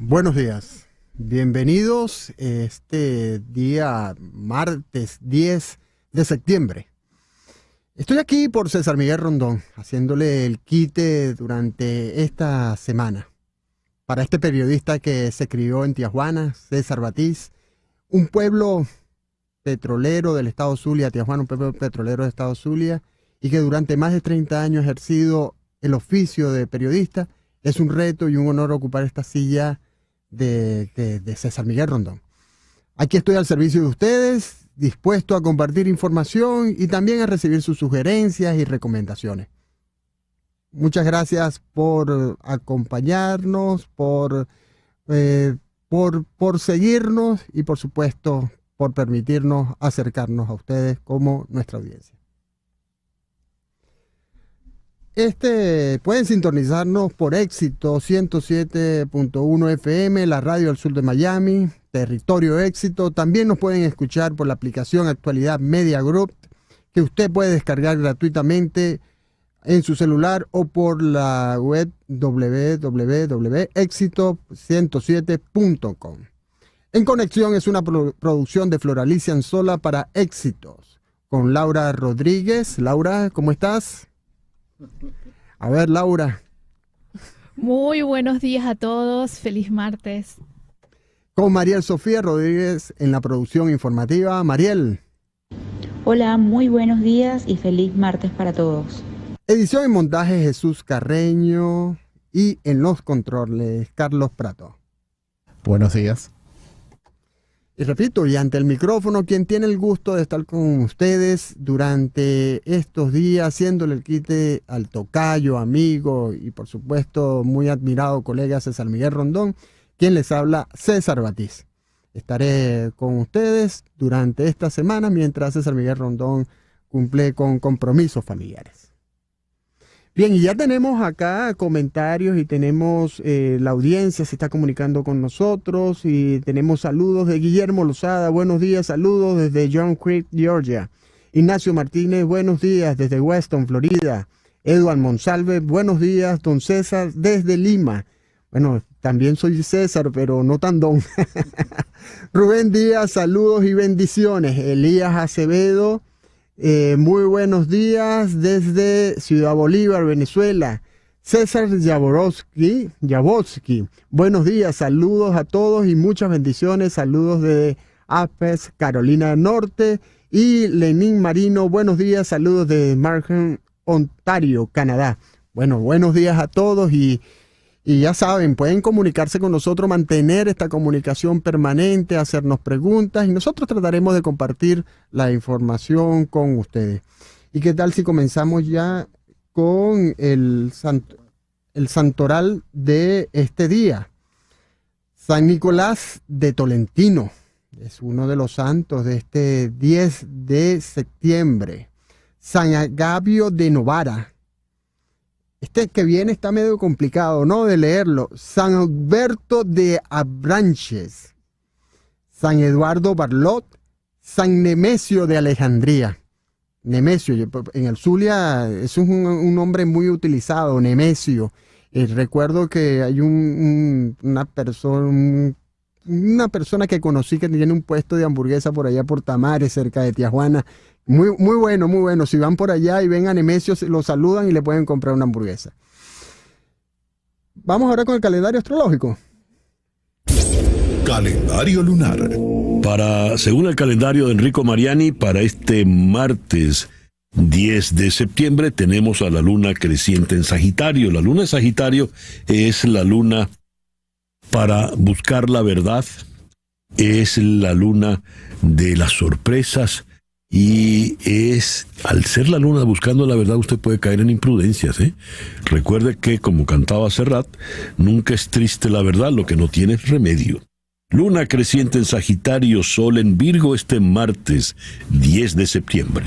Buenos días, bienvenidos este día martes 10 de septiembre. Estoy aquí por César Miguel Rondón, haciéndole el quite durante esta semana para este periodista que se crió en Tijuana, César Batiz, un pueblo petrolero del estado Zulia, Tijuana, un pueblo petrolero del estado Zulia, y que durante más de 30 años ha ejercido el oficio de periodista. Es un reto y un honor ocupar esta silla de César Miguel Rondón. Aquí estoy al servicio de ustedes, dispuesto a compartir información y también a recibir sus sugerencias y recomendaciones. Muchas gracias por acompañarnos, por seguirnos y por supuesto por permitirnos acercarnos a ustedes como nuestra audiencia. Pueden sintonizarnos por Éxito 107.1 FM, la radio del sur de Miami, Territorio Éxito. También nos pueden escuchar por la aplicación Actualidad Media Group, que usted puede descargar gratuitamente en su celular o por la web www.exito107.com. En Conexión es una producción de Floralicia Anzola para Éxitos, con Laura Rodríguez. Laura, ¿cómo estás? A ver, Laura. Muy buenos días a todos. Feliz martes. Con Mariel Sofía Rodríguez en la producción informativa. Mariel. Hola, muy buenos días y feliz martes para todos. Edición y montaje Jesús Carreño y en los controles Carlos Prato. Buenos días. Y repito, y ante el micrófono, quien tiene el gusto de estar con ustedes durante estos días, haciéndole el quite al tocayo, amigo y por supuesto muy admirado colega César Miguel Rondón, quien les habla, César Batiz. Estaré con ustedes durante esta semana mientras César Miguel Rondón cumple con compromisos familiares. Bien, y ya tenemos acá comentarios y tenemos la audiencia se está comunicando con nosotros y tenemos saludos de Guillermo Lozada, buenos días, saludos desde John Creek, Georgia. Ignacio Martínez, buenos días desde Weston, Florida. Eduard Monsalve, buenos días, don César, desde Lima. Bueno, también soy César, pero no tan don. Rubén Díaz, saludos y bendiciones. Elías Acevedo, muy buenos días desde Ciudad Bolívar, Venezuela. César Jaworski, buenos días, saludos a todos y muchas bendiciones. Saludos de Apes, Carolina del Norte. Y Lenín Marino, buenos días, saludos de Markham, Ontario, Canadá. Bueno, buenos días a todos y ya saben, pueden comunicarse con nosotros, mantener esta comunicación permanente, hacernos preguntas y nosotros trataremos de compartir la información con ustedes. ¿Y qué tal si comenzamos ya con el santoral de este día? San Nicolás de Tolentino es uno de los santos de este 10 de septiembre. San Agavio de Novara. Este que viene está medio complicado, ¿no? De leerlo. San Alberto de Abranches, San Eduardo Barlot, San Nemesio de Alejandría. Nemesio, en el Zulia es un nombre muy utilizado, Nemesio. Recuerdo que hay una persona que conocí que tiene un puesto de hamburguesa por allá por Tamares, cerca de Tijuana. Muy, muy bueno, muy bueno. Si van por allá y ven a Nemesio, lo saludan y le pueden comprar una hamburguesa. Vamos ahora con el calendario astrológico. Calendario lunar. Según el calendario de Enrico Mariani, para este martes 10 de septiembre tenemos a la luna creciente en Sagitario. La luna de Sagitario es la luna para buscar la verdad, es la luna de las sorpresas. Y al ser la luna buscando la verdad, usted puede caer en imprudencias, ¿eh? Recuerde que, como cantaba Serrat, nunca es triste la verdad, lo que no tiene es remedio. Luna creciente en Sagitario, Sol en Virgo este martes 10 de septiembre.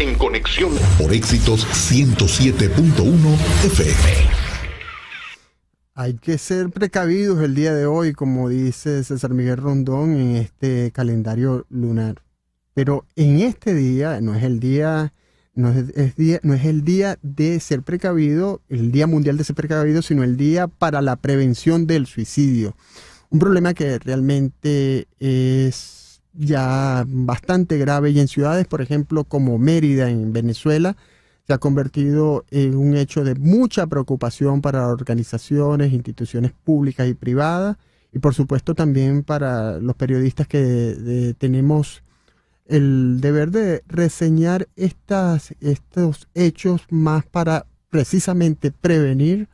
En Conexión por Éxitos 107.1 FM. Hay que ser precavidos el día de hoy, como dice César Miguel Rondón, en este calendario lunar. Pero en este día, no es el día no es el día de ser precavido, el Día Mundial de ser precavido, sino el día para la prevención del suicidio. Un problema que realmente es ya bastante grave, y en ciudades, por ejemplo, como Mérida, en Venezuela, se ha convertido en un hecho de mucha preocupación para organizaciones, instituciones públicas y privadas, y por supuesto también para los periodistas que tenemos el deber de reseñar estos hechos más para precisamente prevenir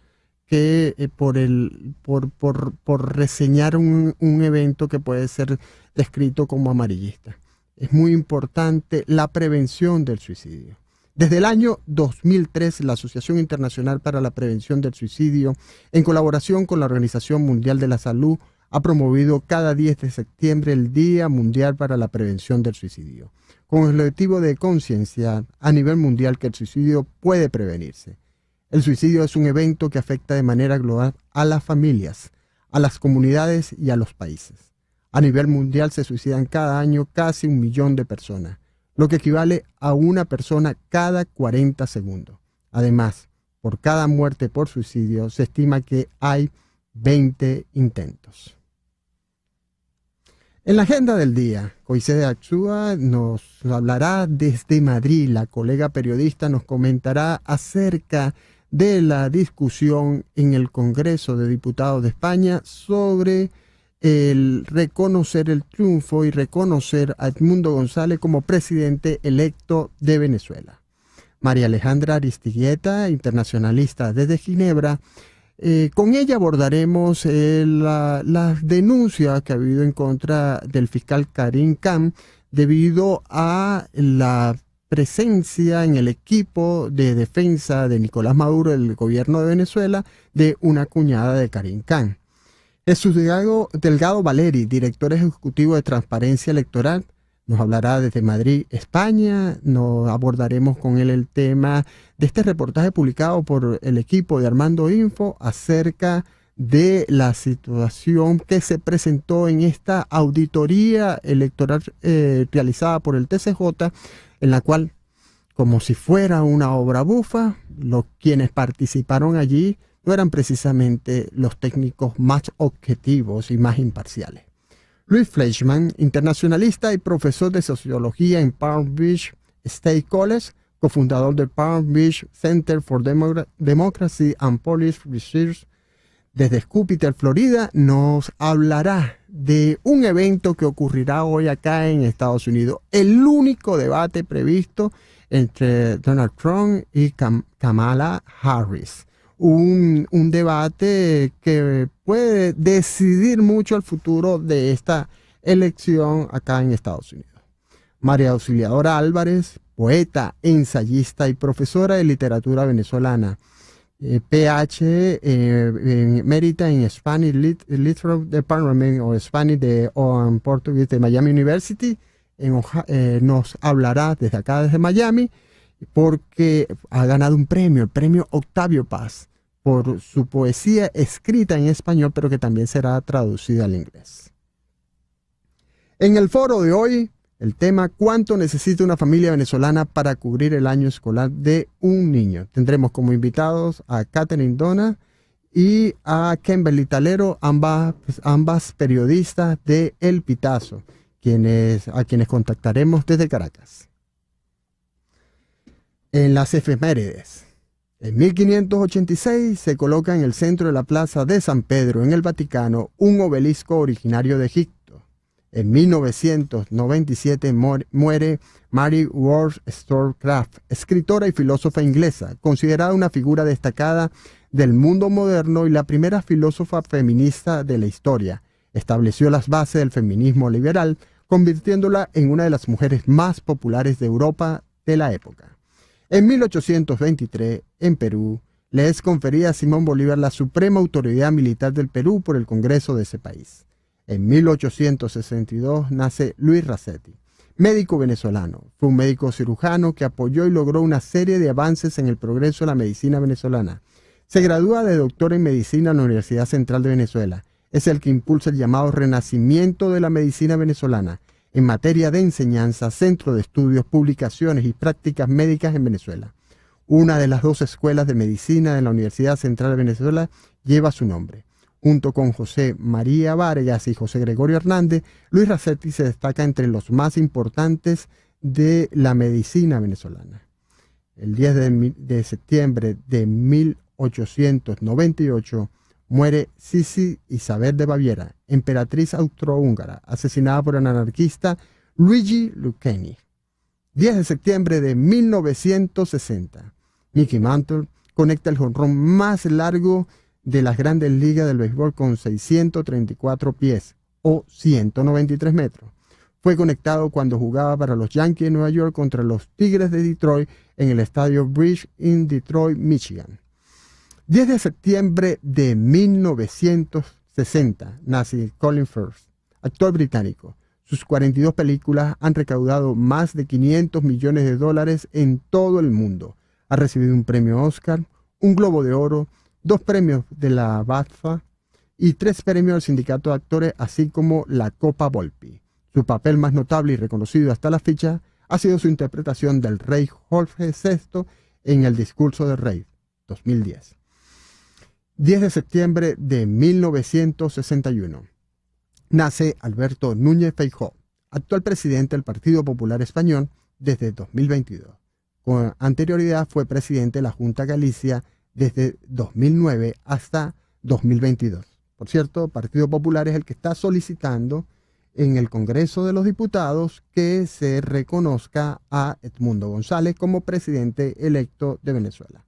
que por reseñar un evento que puede ser descrito como amarillista. Es muy importante la prevención del suicidio. Desde el año 2003, la Asociación Internacional para la Prevención del Suicidio, en colaboración con la Organización Mundial de la Salud, ha promovido cada 10 de septiembre el Día Mundial para la Prevención del Suicidio, con el objetivo de concienciar a nivel mundial que el suicidio puede prevenirse. El suicidio es un evento que afecta de manera global a las familias, a las comunidades y a los países. A nivel mundial se suicidan cada año casi 1 millón de personas, lo que equivale a una persona cada 40 segundos. Además, por cada muerte por suicidio se estima que hay 20 intentos. En la agenda del día, Coisede Axúa nos hablará desde Madrid. La colega periodista nos comentará acerca de la discusión en el Congreso de Diputados de España sobre el reconocer el triunfo y reconocer a Edmundo González como presidente electo de Venezuela. María Alejandra Aristigueta, internacionalista desde Ginebra, con ella abordaremos las denuncias que ha habido en contra del fiscal Karim Khan debido a la presencia en el equipo de defensa de Nicolás Maduro, del gobierno de Venezuela, de una cuñada de Karim Khan. Jesús Delgado Valeri, director ejecutivo de Transparencia Electoral, nos hablará desde Madrid, España. Nos abordaremos con él el tema de este reportaje publicado por el equipo de Armando Info acerca de la situación que se presentó en esta auditoría electoral realizada por el TCJ, en la cual, como si fuera una obra bufa, quienes participaron allí no eran precisamente los técnicos más objetivos y más imparciales. Luis Fleischmann, internacionalista y profesor de sociología en Palm Beach State College, cofundador del Palm Beach Center for Democracy and Policy Research, desde Júpiter, Florida, nos hablará de un evento que ocurrirá hoy acá en Estados Unidos, el único debate previsto entre Donald Trump y Kamala Harris. Un debate que puede decidir mucho el futuro de esta elección acá en Estados Unidos. María Auxiliadora Álvarez, poeta, ensayista y profesora de literatura venezolana, PH mérita en Spanish Literature Department o Spanish o Portugués de Miami University, nos hablará desde acá, desde Miami, porque ha ganado un premio, el premio Octavio Paz, por su poesía escrita en español, pero que también será traducida al inglés. En el foro de hoy, el tema: ¿cuánto necesita una familia venezolana para cubrir el año escolar de un niño? Tendremos como invitados a Catherine Dona y a Kimberly Talero, ambas periodistas de El Pitazo, a quienes contactaremos desde Caracas. En las efemérides. En 1586 se coloca en el centro de la plaza de San Pedro, en el Vaticano, un obelisco originario de Egipto. En 1997 muere Mary Wollstonecraft, escritora y filósofa inglesa, considerada una figura destacada del mundo moderno y la primera filósofa feminista de la historia. Estableció las bases del feminismo liberal, convirtiéndola en una de las mujeres más populares de Europa de la época. En 1823, en Perú, le es conferida a Simón Bolívar la suprema autoridad militar del Perú por el Congreso de ese país. En 1862 nace Luis Racetti, médico venezolano. Fue un médico cirujano que apoyó y logró una serie de avances en el progreso de la medicina venezolana. Se gradúa de doctor en medicina en la Universidad Central de Venezuela. Es el que impulsa el llamado renacimiento de la medicina venezolana. en materia de enseñanza, centro de estudios, publicaciones y prácticas médicas en Venezuela. Una de las 2 escuelas de medicina de la Universidad Central de Venezuela lleva su nombre. Junto con José María Vargas y José Gregorio Hernández, Luis Racetti se destaca entre los más importantes de la medicina venezolana. El 10 de septiembre de 1898 muere Sisi Isabel de Baviera, emperatriz austrohúngara, asesinada por el anarquista Luigi Lucchini. 10 de septiembre de 1960, Mickey Mantle conecta el jonrón más largo de las grandes ligas del béisbol con 634 pies o 193 metros. Fue conectado cuando jugaba para los Yankees de Nueva York contra los Tigres de Detroit en el estadio Bridge in Detroit, Michigan. 10 de septiembre de 1960 nace Colin Firth, actor británico. Sus 42 películas han recaudado más de $500 millones en todo el mundo. Ha recibido un premio Oscar, un Globo de Oro, 2 premios de la BAFTA y 3 premios del Sindicato de Actores, así como la Copa Volpi. Su papel más notable y reconocido hasta la fecha ha sido su interpretación del rey Jorge VI en El discurso del rey, 2010. 10 de septiembre de 1961. Nace Alberto Núñez Feijóo, actual presidente del Partido Popular Español desde 2022. Con anterioridad fue presidente de la Junta Galicia desde 2009 hasta 2022. Por cierto, Partido Popular es el que está solicitando en el Congreso de los Diputados que se reconozca a Edmundo González como presidente electo de Venezuela.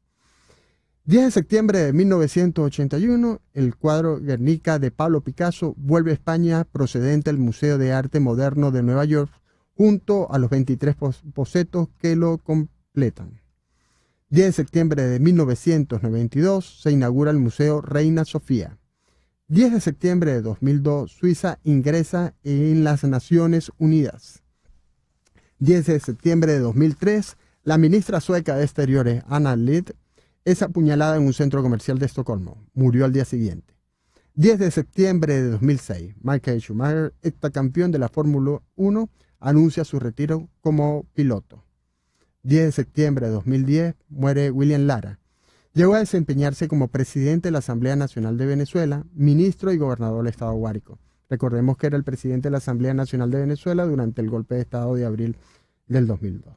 10 de septiembre de 1981, el cuadro Guernica de Pablo Picasso vuelve a España procedente del Museo de Arte Moderno de Nueva York junto a los 23 bocetos que lo completan. 10 de septiembre de 1992 se inaugura el Museo Reina Sofía. 10 de septiembre de 2002 Suiza ingresa en las Naciones Unidas. 10 de septiembre de 2003 la ministra sueca de Exteriores Anna Lindh es apuñalada en un centro comercial de Estocolmo. Murió al día siguiente. 10 de septiembre de 2006 Michael Schumacher, heptacampeón de la Fórmula 1, anuncia su retiro como piloto. 10 de septiembre de 2010 muere William Lara. Llegó a desempeñarse como presidente de la Asamblea Nacional de Venezuela, ministro y gobernador del estado Guárico. Recordemos que era el presidente de la Asamblea Nacional de Venezuela durante el golpe de estado de abril del 2002.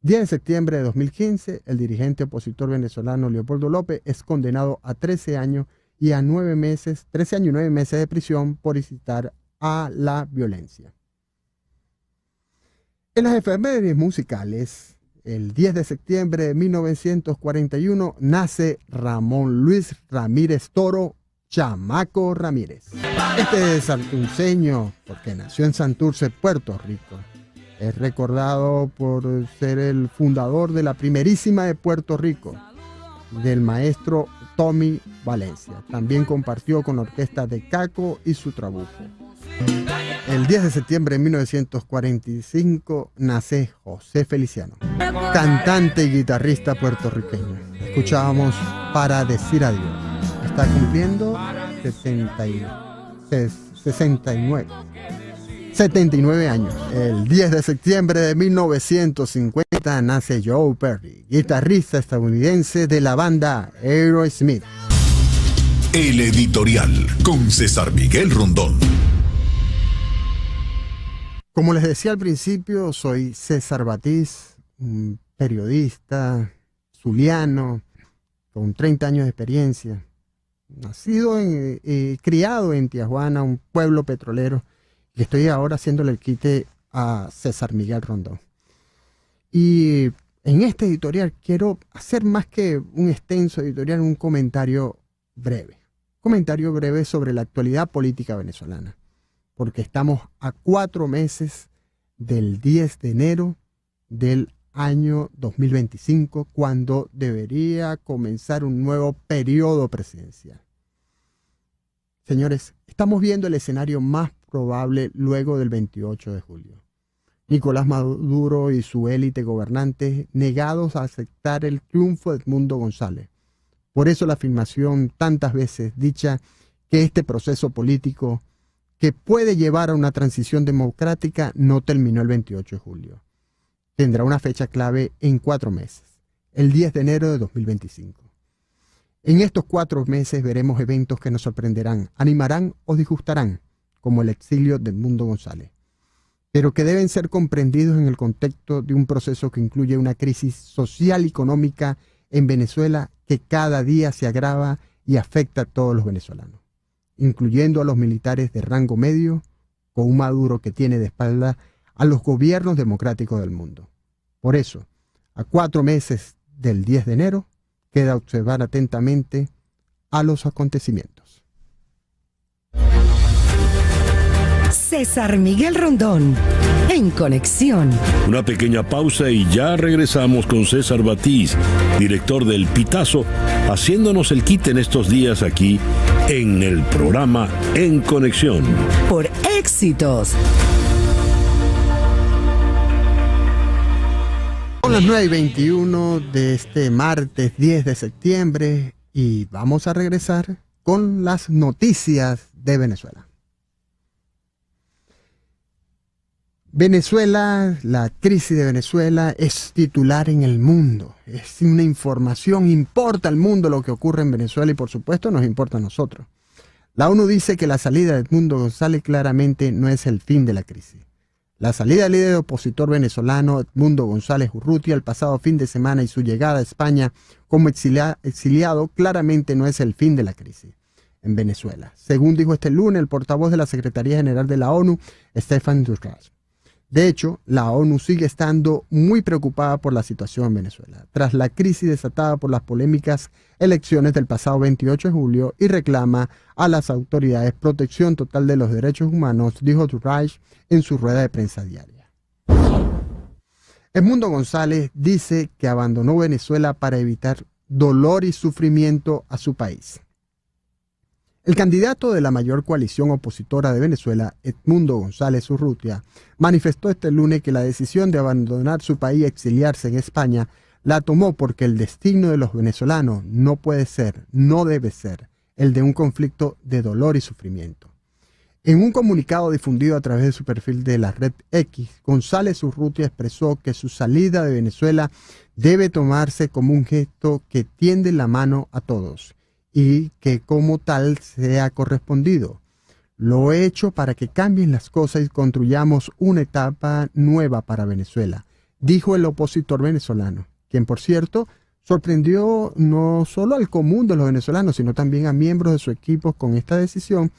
10 de septiembre de 2015, el dirigente opositor venezolano Leopoldo López es condenado a 13 años y 9 meses de prisión por incitar a la violencia. En las efemérides musicales, el 10 de septiembre de 1941 nace Ramón Luis Ramírez Toro, Chamaco Ramírez. Este santurceño, porque nació en Santurce, Puerto Rico, es recordado por ser el fundador de la primerísima de Puerto Rico, del maestro Tommy Valencia. También compartió con la orquesta de Caco y su Trabuco. El 10 de septiembre de 1945 nace José Feliciano, cantante y guitarrista puertorriqueño. Escuchábamos Para Decir Adiós. Está cumpliendo 79 años. El 10 de septiembre de 1950 nace Joe Perry, guitarrista estadounidense de la banda Aerosmith. El editorial con César Miguel Rondón. Como les decía al principio, soy César Batiz, un periodista zuliano con 30 años de experiencia. Nacido criado en Tijuana, un pueblo petrolero, y estoy ahora haciéndole el quite a César Miguel Rondón. Y en este editorial quiero hacer más que un extenso editorial, un comentario breve. Comentario breve sobre la actualidad política venezolana, porque estamos a 4 meses del 10 de enero del año 2025, cuando debería comenzar un nuevo periodo presidencial. Señores, estamos viendo el escenario más probable luego del 28 de julio. Nicolás Maduro y su élite gobernante negados a aceptar el triunfo de Edmundo González. Por eso la afirmación tantas veces dicha que este proceso político que puede llevar a una transición democrática no terminó el 28 de julio. Tendrá una fecha clave en 4 meses, el 10 de enero de 2025. En estos 4 meses veremos eventos que nos sorprenderán, animarán o disgustarán, como el exilio de Edmundo González, pero que deben ser comprendidos en el contexto de un proceso que incluye una crisis social y económica en Venezuela que cada día se agrava y afecta a todos los venezolanos, incluyendo a los militares de rango medio, con un Maduro que tiene de espalda a los gobiernos democráticos del mundo. Por eso, a 4 meses del 10 de enero, queda observar atentamente a los acontecimientos. César Miguel Rondón, en Conexión. Una pequeña pausa y ya regresamos con César Batiz, director del Pitazo, haciéndonos el quite en estos días aquí en el programa En Conexión. Por Éxitos. Son las 9:21 de este martes 10 de septiembre y vamos a regresar con las noticias de Venezuela. Venezuela, la crisis de Venezuela es titular en el mundo. Es una información, importa al mundo lo que ocurre en Venezuela y por supuesto nos importa a nosotros. La ONU dice que la salida de Edmundo González claramente no es el fin de la crisis. La salida del líder opositor venezolano Edmundo González Urrutia el pasado fin de semana y su llegada a España como exiliado claramente no es el fin de la crisis en Venezuela, según dijo este lunes el portavoz de la Secretaría General de la ONU, Stefan Dujarric. De hecho, la ONU sigue estando muy preocupada por la situación en Venezuela, tras la crisis desatada por las polémicas elecciones del pasado 28 de julio y reclama a las autoridades protección total de los derechos humanos, dijo Dujarric en su rueda de prensa diaria. Edmundo González dice que abandonó Venezuela para evitar dolor y sufrimiento a su país. El candidato de la mayor coalición opositora de Venezuela, Edmundo González Urrutia, manifestó este lunes que la decisión de abandonar su país y exiliarse en España la tomó porque el destino de los venezolanos no puede ser, no debe ser, el de un conflicto de dolor y sufrimiento. En un comunicado difundido a través de su perfil de la red X, González Urrutia expresó que su salida de Venezuela debe tomarse como un gesto que tiende la mano a todos y que como tal sea correspondido. Lo he hecho para que cambien las cosas y construyamos una etapa nueva para Venezuela, dijo el opositor venezolano, quien por cierto sorprendió no solo al común de los venezolanos, sino también a miembros de su equipo con esta decisión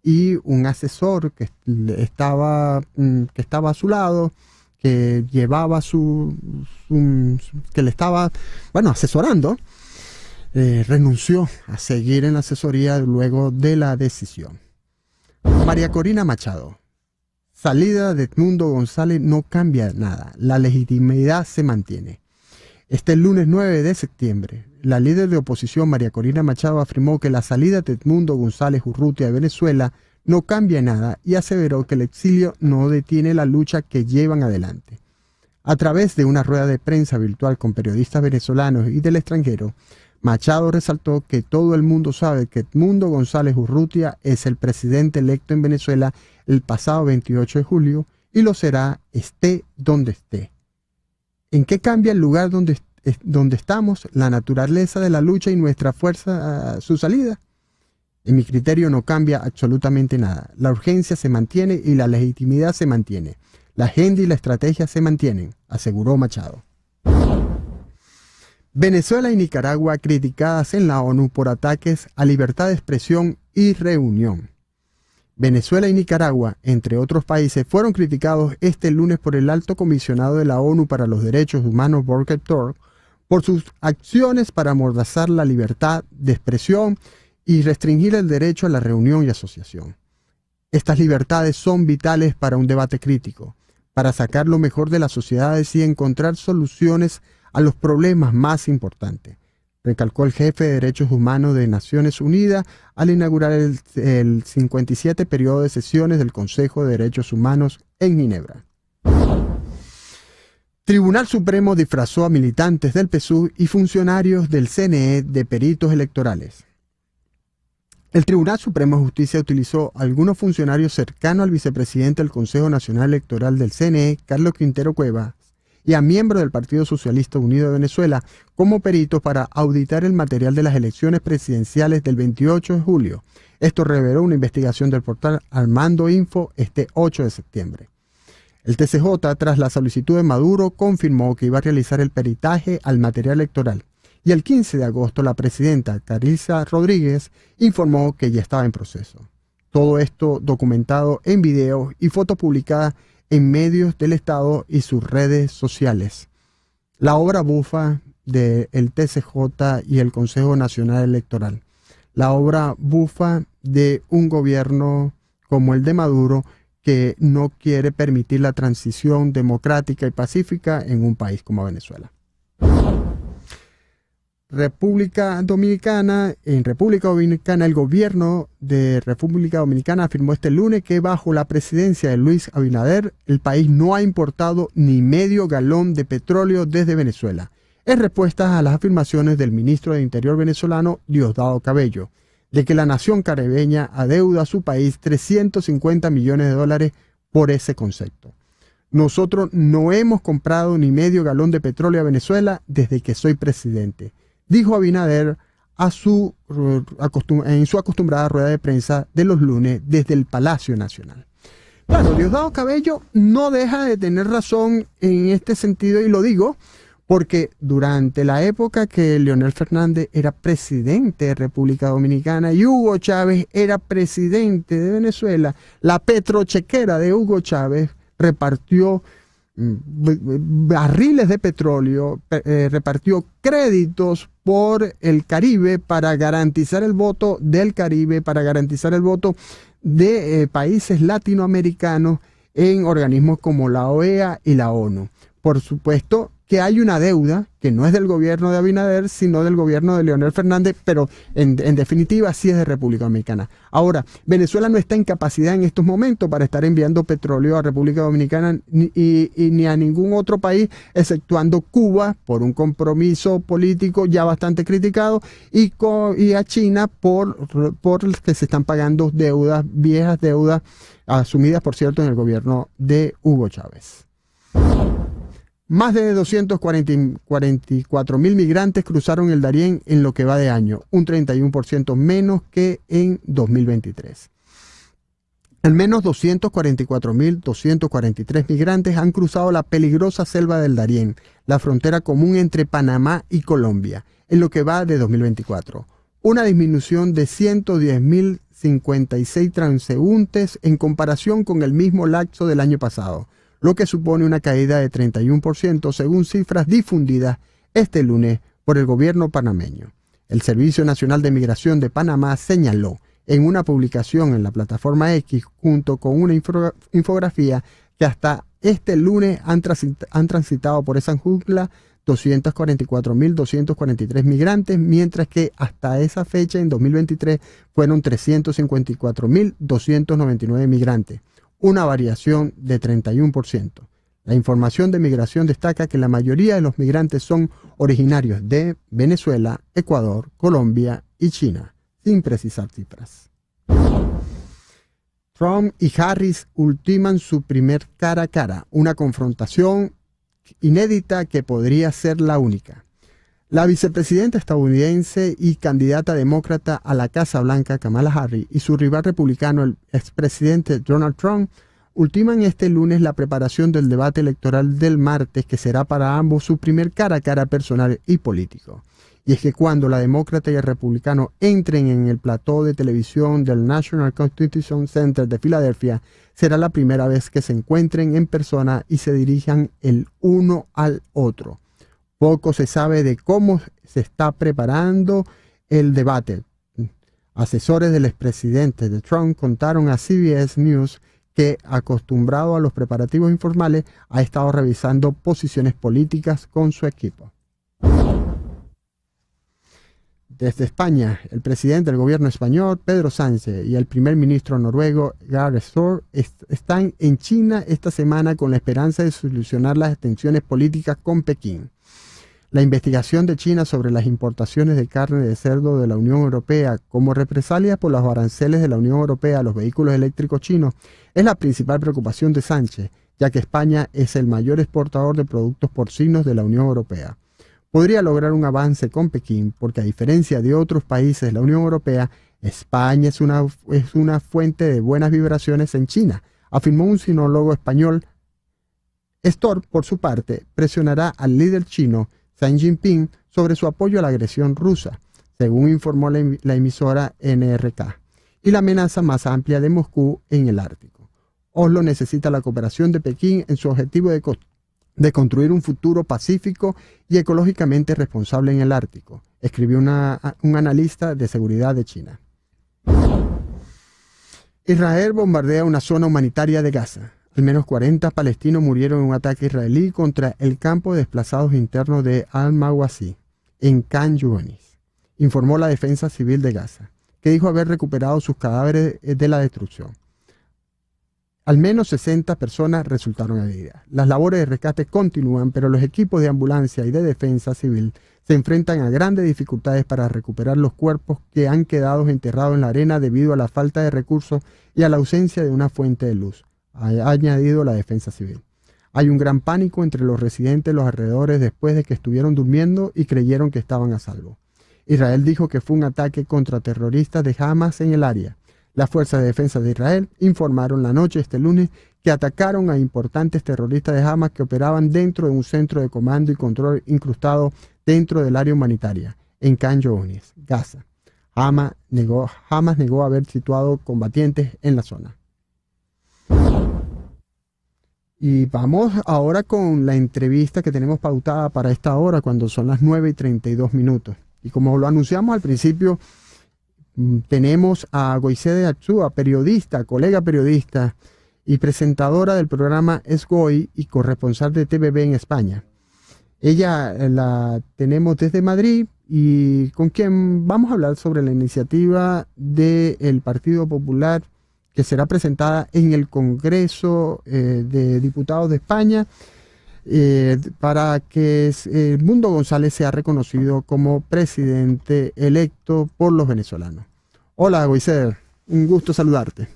y un asesor que estaba a su lado, que llevaba que le estaba, asesorando. Renunció a seguir en la asesoría luego de la decisión. María Corina Machado. Salida de Edmundo González no cambia nada. La legitimidad se mantiene. Este lunes 9 de septiembre, la líder de oposición María Corina Machado afirmó que la salida de Edmundo González Urrutia de Venezuela no cambia nada y aseveró que el exilio no detiene la lucha que llevan adelante. A través de una rueda de prensa virtual con periodistas venezolanos y del extranjero, Machado resaltó que todo el mundo sabe que Edmundo González Urrutia es el presidente electo en Venezuela el pasado 28 de julio y lo será esté donde esté. ¿En qué cambia el lugar donde estamos, la naturaleza de la lucha y nuestra fuerza a su salida? En mi criterio no cambia absolutamente nada. La urgencia se mantiene y la legitimidad se mantiene. La agenda y la estrategia se mantienen, aseguró Machado. Venezuela y Nicaragua criticadas en la ONU por ataques a libertad de expresión y reunión. Venezuela y Nicaragua, entre otros países, fueron criticados este lunes por el alto comisionado de la ONU para los Derechos Humanos, Volker Turk, por sus acciones para amordazar la libertad de expresión y restringir el derecho a la reunión y asociación. Estas libertades son vitales para un debate crítico, para sacar lo mejor de las sociedades y encontrar soluciones a los problemas más importantes, recalcó el jefe de Derechos Humanos de Naciones Unidas al inaugurar el 57 periodo de sesiones del Consejo de Derechos Humanos en Ginebra. Tribunal Supremo disfrazó a militantes del PSUV y funcionarios del CNE de peritos electorales. El Tribunal Supremo de Justicia utilizó a algunos funcionarios cercanos al vicepresidente del Consejo Nacional Electoral del CNE, Carlos Quintero Cuevas, y a miembros del Partido Socialista Unido de Venezuela como peritos para auditar el material de las elecciones presidenciales del 28 de julio. Esto reveló una investigación del portal Armando Info este 8 de septiembre. El TCJ, tras la solicitud de Maduro, confirmó que iba a realizar el peritaje al material electoral. Y el 15 de agosto, la presidenta Carissa Rodríguez informó que ya estaba en proceso. Todo esto documentado en videos y fotos publicadas en medios del Estado y sus redes sociales. La obra bufa del TCJ y el Consejo Nacional Electoral. La obra bufa de un gobierno como el de Maduro, que no quiere permitir la transición democrática y pacífica en un país como Venezuela. En República Dominicana, el gobierno de República Dominicana afirmó este lunes que bajo la presidencia de Luis Abinader, el país no ha importado ni medio galón de petróleo desde Venezuela, en respuesta a las afirmaciones del ministro de Interior venezolano, Diosdado Cabello, de que la nación caribeña adeuda a su país $350 millones por ese concepto. Nosotros no hemos comprado ni medio galón de petróleo a Venezuela desde que soy presidente, dijo Abinader en su acostumbrada rueda de prensa de los lunes desde el Palacio Nacional. Claro, Diosdado Cabello no deja de tener razón en este sentido, y lo digo porque durante la época que Leonel Fernández era presidente de República Dominicana y Hugo Chávez era presidente de Venezuela, la petrochequera de Hugo Chávez repartió barriles de petróleo, repartió créditos por el Caribe para garantizar el voto del Caribe, para garantizar el voto de países latinoamericanos en organismos como la OEA y la ONU. Por supuesto que hay una deuda que no es del gobierno de Abinader, sino del gobierno de Leonel Fernández, pero en definitiva sí es de República Dominicana. Ahora, Venezuela no está en capacidad en estos momentos para estar enviando petróleo a República Dominicana ni a ningún otro país, exceptuando Cuba, por un compromiso político ya bastante criticado, y a China por que se están pagando deudas, viejas deudas, asumidas, por cierto, en el gobierno de Hugo Chávez. Más de 244.000 migrantes cruzaron el Darién en lo que va de año, un 31% menos que en 2023. Al menos 244.243 migrantes han cruzado la peligrosa selva del Darién, la frontera común entre Panamá y Colombia, en lo que va de 2024. Una disminución de 110.056 transeúntes en comparación con el mismo lapso del año pasado, lo que supone una caída de 31% según cifras difundidas este lunes por el gobierno panameño. El Servicio Nacional de Migración de Panamá señaló en una publicación en la plataforma X, junto con una infografía, que hasta este lunes han transitado por esa jungla 244.243 migrantes, mientras que hasta esa fecha, en 2023, fueron 354.299 migrantes. Una variación de 31%. La información de migración destaca que la mayoría de los migrantes son originarios de Venezuela, Ecuador, Colombia y China, sin precisar cifras. Trump y Harris ultiman su primer cara a cara, una confrontación inédita que podría ser la única. La vicepresidenta estadounidense y candidata demócrata a la Casa Blanca, Kamala Harris, y su rival republicano, el expresidente Donald Trump, ultiman este lunes la preparación del debate electoral del martes, que será para ambos su primer cara a cara personal y político. Y es que cuando la demócrata y el republicano entren en el plató de televisión del National Constitution Center de Filadelfia, será la primera vez que se encuentren en persona y se dirijan el uno al otro. Poco se sabe de cómo se está preparando el debate. Asesores del expresidente de Trump contaron a CBS News que, acostumbrado a los preparativos informales, ha estado revisando posiciones políticas con su equipo. Desde España, el presidente del gobierno español, Pedro Sánchez, y el primer ministro noruego, Gahr Støre, están en China esta semana con la esperanza de solucionar las tensiones políticas con Pekín. La investigación de China sobre las importaciones de carne de cerdo de la Unión Europea como represalia por los aranceles de la Unión Europea a los vehículos eléctricos chinos es la principal preocupación de Sánchez, ya que España es el mayor exportador de productos porcinos de la Unión Europea. Podría lograr un avance con Pekín porque, a diferencia de otros países de la Unión Europea, España es una fuente de buenas vibraciones en China, afirmó un sinólogo español. Storr, por su parte, presionará al líder chino Xi Jinping sobre su apoyo a la agresión rusa, según informó la emisora NRK, y la amenaza más amplia de Moscú en el Ártico. Oslo necesita la cooperación de Pekín en su objetivo de construir un futuro pacífico y ecológicamente responsable en el Ártico, escribió un analista de seguridad de China. Israel bombardea una zona humanitaria de Gaza. Al menos 40 palestinos murieron en un ataque israelí contra el campo de desplazados internos de Al-Mawasi, en Khan Younis, informó la Defensa Civil de Gaza, que dijo haber recuperado sus cadáveres de la destrucción. Al menos 60 personas resultaron heridas. Las labores de rescate continúan, pero los equipos de ambulancia y de defensa civil se enfrentan a grandes dificultades para recuperar los cuerpos que han quedado enterrados en la arena debido a la falta de recursos y a la ausencia de una fuente de luz, ha añadido la defensa civil. Hay un gran pánico entre los residentes de los alrededores después de que estuvieron durmiendo y creyeron que estaban a salvo. Israel dijo que fue un ataque contra terroristas de Hamas en el área. Las fuerzas de defensa de Israel informaron la noche este lunes que atacaron a importantes terroristas de Hamas que operaban dentro de un centro de comando y control incrustado dentro del área humanitaria, en Khan Younis, Gaza. Hamas negó haber situado combatientes en la zona. Y vamos ahora con la entrevista que tenemos pautada para esta hora, cuando son las 9:32. Y como lo anunciamos al principio, tenemos a Goisede Atsúa, periodista, colega periodista y presentadora del programa Esgoy y corresponsal de TVB en España. Ella la tenemos desde Madrid y con quien vamos a hablar sobre la iniciativa del Partido Popular que será presentada en el Congreso de Diputados de España para que Edmundo González sea reconocido como presidente electo por los venezolanos. Hola, Goiseder, un gusto saludarte.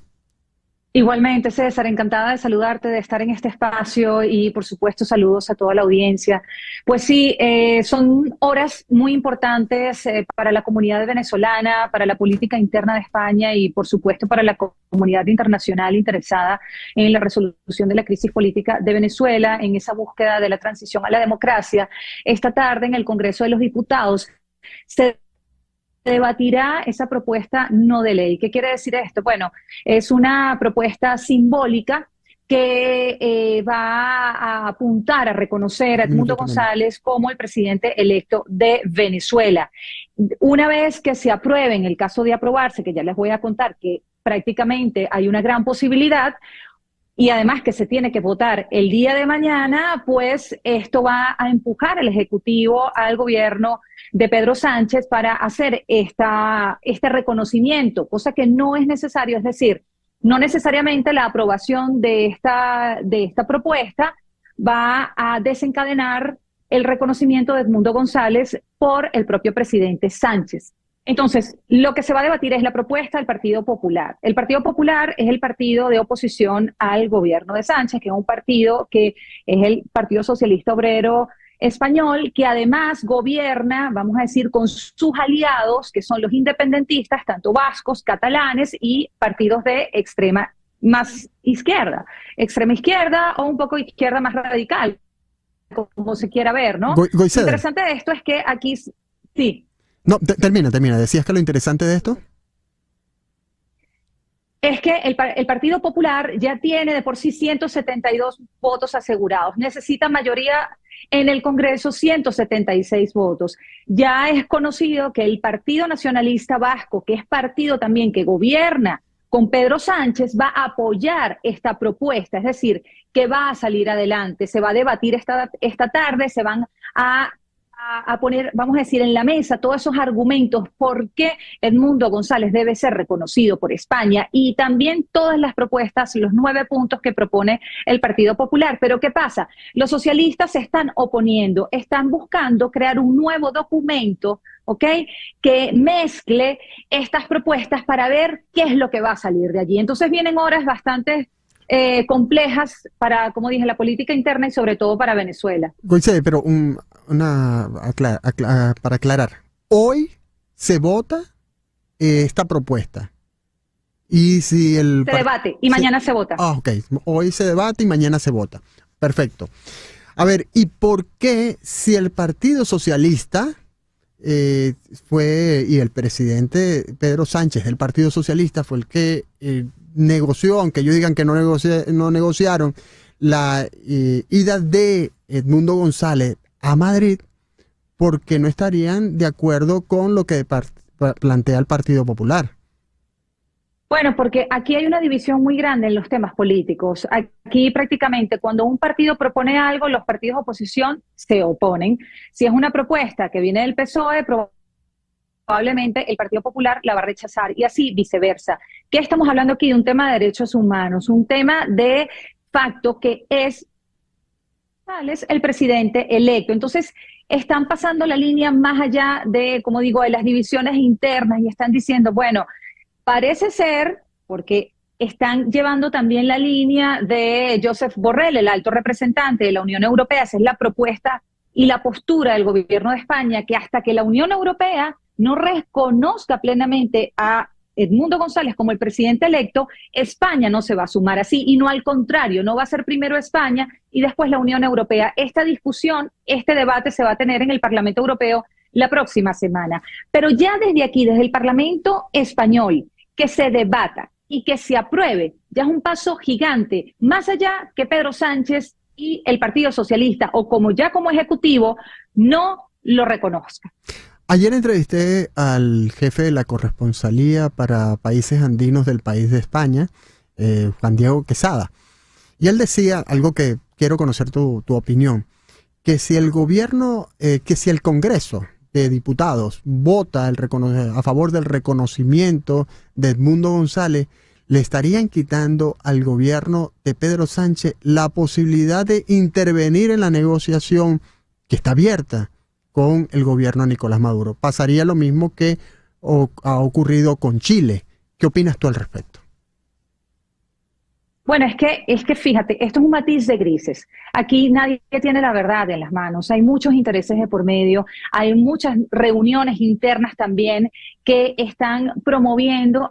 Igualmente, César, encantada de saludarte, de estar en este espacio y, por supuesto, saludos a toda la audiencia. Pues sí, son horas muy importantes para la comunidad venezolana, para la política interna de España y, por supuesto, para la comunidad internacional interesada en la resolución de la crisis política de Venezuela, en esa búsqueda de la transición a la democracia. Esta tarde, en el Congreso de los Diputados, se debatirá esa propuesta no de ley. ¿Qué quiere decir esto? Bueno, es una propuesta simbólica que va a apuntar a reconocer a Edmundo González como el presidente electo de Venezuela. Una vez que se apruebe, en el caso de aprobarse, que ya les voy a contar que prácticamente hay una gran posibilidad, y además que se tiene que votar el día de mañana, pues esto va a empujar al Ejecutivo, al gobierno de Pedro Sánchez para hacer este reconocimiento, cosa que no es necesario, es decir, no necesariamente la aprobación de esta propuesta va a desencadenar el reconocimiento de Edmundo González por el propio presidente Sánchez. Entonces, lo que se va a debatir es la propuesta del Partido Popular. El Partido Popular es el partido de oposición al gobierno de Sánchez, que es un partido que es el Partido Socialista Obrero Español, que además gobierna, vamos a decir, con sus aliados, que son los independentistas, tanto vascos, catalanes y partidos de extrema izquierda o un poco izquierda más radical, como se quiera ver, ¿no? Lo interesante de esto es que aquí, sí. No, termina. ¿Decías que lo interesante de esto? Es que el Partido Popular ya tiene de por sí 172 votos asegurados. Necesita mayoría en el Congreso, 176 votos. Ya es conocido que el Partido Nacionalista Vasco, que es partido también que gobierna con Pedro Sánchez, va a apoyar esta propuesta, es decir, que va a salir adelante. Se va a debatir esta tarde, se van a a poner, vamos a decir, en la mesa todos esos argumentos por qué Edmundo González debe ser reconocido por España y también todas las propuestas, los 9 puntos que propone el Partido Popular. Pero ¿qué pasa? Los socialistas se están oponiendo, están buscando crear un nuevo documento, ¿ok?, que mezcle estas propuestas para ver qué es lo que va a salir de allí. Entonces vienen horas bastante complejas para, como dije, la política interna y sobre todo para Venezuela. Coincide, pero para aclarar, hoy se vota esta propuesta. Y si se debate y mañana se vota. Ah, ok. Hoy se debate y mañana se vota. Perfecto. A ver, ¿y por qué si el Partido Socialista y el presidente Pedro Sánchez del Partido Socialista fue el que negoció, aunque ellos digan que no negociaron, la ida de Edmundo González a Madrid, porque no estarían de acuerdo con lo que plantea el Partido Popular? Bueno, porque aquí hay una división muy grande en los temas políticos. Aquí prácticamente cuando un partido propone algo, los partidos de oposición se oponen. Si es una propuesta que viene del PSOE, probablemente el Partido Popular la va a rechazar y así viceversa. ¿Qué estamos hablando aquí? De un tema de derechos humanos, un tema de facto que es el presidente electo. Entonces, están pasando la línea más allá de, como digo, de las divisiones internas y están diciendo, bueno, parece ser, porque están llevando también la línea de Josep Borrell, el alto representante de la Unión Europea, esa es la propuesta y la postura del gobierno de España, que hasta que la Unión Europea no reconozca plenamente a Edmundo González como el presidente electo, España no se va a sumar así, y no al contrario, no va a ser primero España y después la Unión Europea. Esta discusión, este debate se va a tener en el Parlamento Europeo la próxima semana. Pero ya desde aquí, desde el Parlamento español, que se debata y que se apruebe, ya es un paso gigante, más allá que Pedro Sánchez y el Partido Socialista, o como Ejecutivo, no lo reconozca. Ayer entrevisté al jefe de la corresponsalía para países andinos del país de España, Juan Diego Quesada, y él decía algo que quiero conocer tu opinión, que si el gobierno, que si el Congreso de Diputados vota a favor del reconocimiento de Edmundo González, le estarían quitando al gobierno de Pedro Sánchez la posibilidad de intervenir en la negociación que está abierta con el gobierno de Nicolás Maduro. Pasaría lo mismo que ha ocurrido con Chile. ¿Qué opinas tú al respecto? Bueno, es que fíjate, esto es un matiz de grises. Aquí nadie tiene la verdad en las manos. Hay muchos intereses de por medio, hay muchas reuniones internas también que están promoviendo,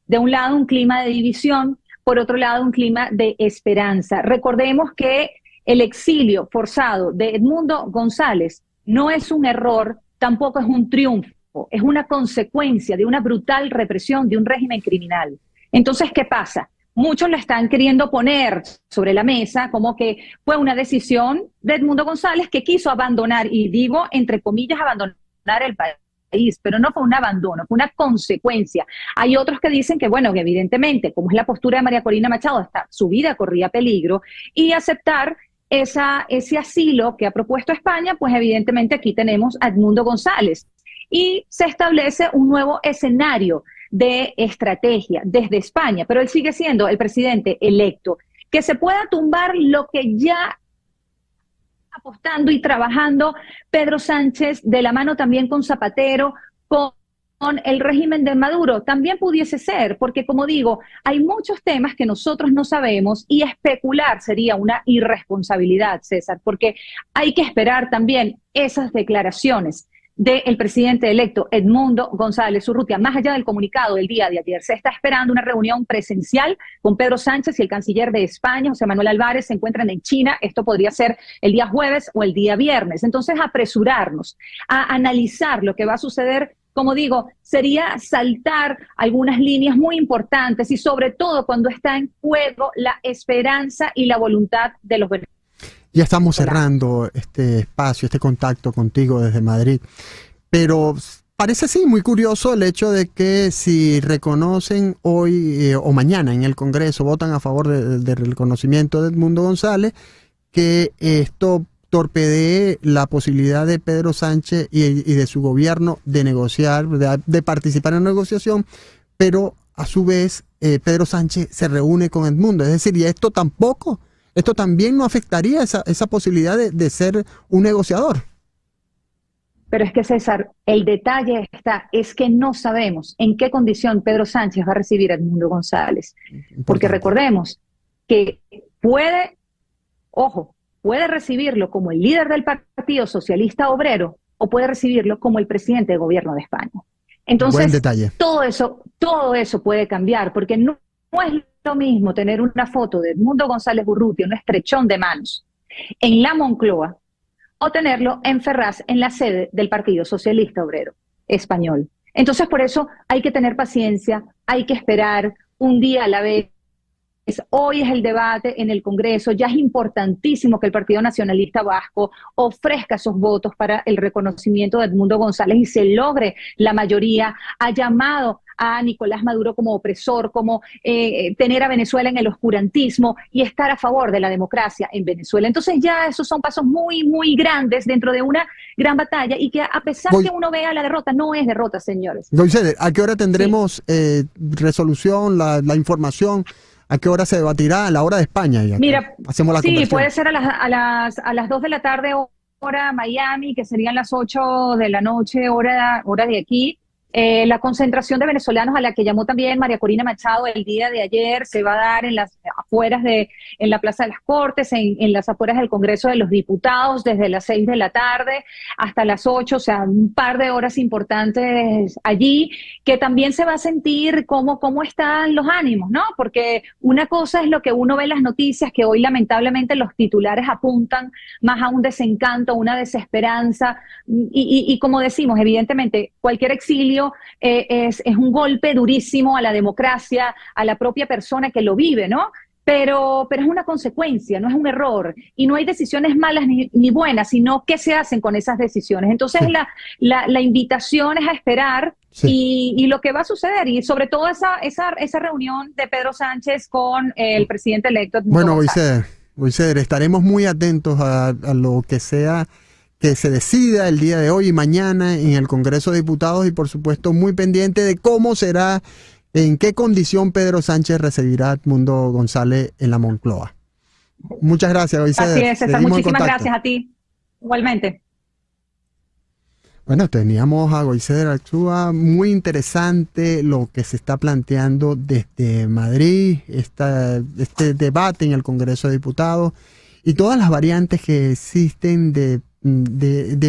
de un lado un clima de división, por otro lado un clima de esperanza. Recordemos que el exilio forzado de Edmundo González no es un error, tampoco es un triunfo, es una consecuencia de una brutal represión de un régimen criminal. Entonces, ¿qué pasa? Muchos lo están queriendo poner sobre la mesa como que fue una decisión de Edmundo González que quiso abandonar, y digo entre comillas abandonar el país, pero no fue un abandono, fue una consecuencia. Hay otros que dicen que, bueno, que evidentemente, como es la postura de María Corina Machado, su vida corría peligro, y aceptar ese asilo que ha propuesto España, pues evidentemente aquí tenemos a Edmundo González. Y se establece un nuevo escenario de estrategia desde España, pero él sigue siendo el presidente electo. Que se pueda tumbar lo que ya apostando y trabajando Pedro Sánchez de la mano también con Zapatero, con el régimen de Maduro, también pudiese ser, porque como digo, hay muchos temas que nosotros no sabemos y especular sería una irresponsabilidad, César, porque hay que esperar también esas declaraciones del presidente electo Edmundo González Urrutia. Más allá del comunicado del día de ayer, se está esperando una reunión presencial con Pedro Sánchez y el canciller de España, José Manuel Álvarez, se encuentran en China. Esto podría ser el día jueves o el día viernes. Entonces, apresurarnos a analizar lo que va a suceder, como digo, sería saltar algunas líneas muy importantes y sobre todo cuando está en juego la esperanza y la voluntad de los venezolanos. Ya estamos cerrando este espacio, este contacto contigo desde Madrid, pero parece sí muy curioso el hecho de que si reconocen hoy o mañana en el Congreso, votan a favor del reconocimiento de Edmundo González, que esto torpedee la posibilidad de Pedro Sánchez y de su gobierno de negociar, de participar en la negociación, pero a su vez Pedro Sánchez se reúne con Edmundo. Es decir, y esto también no afectaría esa posibilidad de ser un negociador. Pero es que, César, el detalle es que no sabemos en qué condición Pedro Sánchez va a recibir a Edmundo González. Porque recordemos que puede recibirlo como el líder del Partido Socialista Obrero o puede recibirlo como el presidente del gobierno de España. Entonces, buen detalle. todo eso puede cambiar, porque no es lo mismo tener una foto de Edmundo González Urrutia, un estrechón de manos, en la Moncloa, o tenerlo en Ferraz, en la sede del Partido Socialista Obrero Español. Entonces, por eso hay que tener paciencia, hay que esperar un día a la vez. Hoy es el debate en el Congreso, ya es importantísimo que el Partido Nacionalista Vasco ofrezca esos votos para el reconocimiento de Edmundo González y se logre la mayoría. Ha llamado a Nicolás Maduro como opresor, como tener a Venezuela en el oscurantismo y estar a favor de la democracia en Venezuela. Entonces ya esos son pasos muy, muy grandes dentro de una gran batalla y que a pesar que uno vea la derrota, no es derrota, señores. Goizueder, ¿a qué hora tendremos resolución, la información? ¿A qué hora se debatirá? A la hora de España. Mira, hacemos la sí, puede ser a las 2 de la tarde, hora Miami, que serían las 8 de la noche, hora de aquí. La concentración de venezolanos a la que llamó también María Corina Machado el día de ayer se va a dar en las afueras en la Plaza de las Cortes, en las afueras del Congreso de los Diputados, desde las 6 de la tarde hasta las 8, o sea, un par de horas importantes allí, que también se va a sentir cómo están los ánimos, ¿no? Porque una cosa es lo que uno ve en las noticias, que hoy lamentablemente los titulares apuntan más a un desencanto, una desesperanza, y como decimos, evidentemente, cualquier exilio es un golpe durísimo a la democracia, a la propia persona que lo vive, ¿no? Pero es una consecuencia, no es un error. Y no hay decisiones malas ni buenas, sino qué se hacen con esas decisiones. Entonces la invitación es a esperar y lo que va a suceder. Y sobre todo esa reunión de Pedro Sánchez con el presidente electo. Bueno, Goizueder, estaremos muy atentos a lo que sea que se decida el día de hoy y mañana en el Congreso de Diputados y por supuesto muy pendiente de cómo será, en qué condición Pedro Sánchez recibirá a Edmundo González en la Moncloa. Muchas gracias, Goizueder. Así es, César. Muchísimas gracias a ti. Igualmente. Bueno, teníamos a Goizueder Artzúa, muy interesante lo que se está planteando desde Madrid, este debate en el Congreso de Diputados y todas las variantes que existen de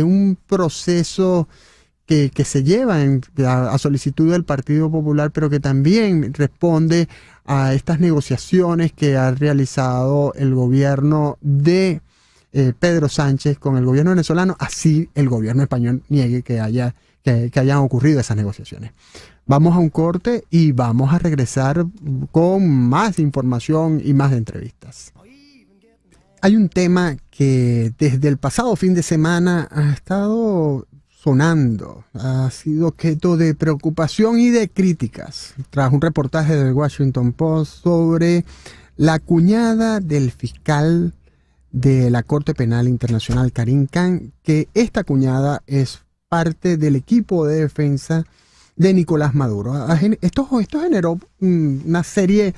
un proceso que se lleva a solicitud del Partido Popular, pero que también responde a estas negociaciones que ha realizado el gobierno de Pedro Sánchez con el gobierno venezolano, así el gobierno español niegue que hayan ocurrido esas negociaciones. Vamos a un corte y vamos a regresar con más información y más entrevistas. Hay un tema que desde el pasado fin de semana ha estado sonando, ha sido objeto de preocupación y de críticas, tras un reportaje del Washington Post sobre la cuñada del fiscal de la Corte Penal Internacional, Karim Khan, que esta cuñada es parte del equipo de defensa de Nicolás Maduro. Esto generó una serie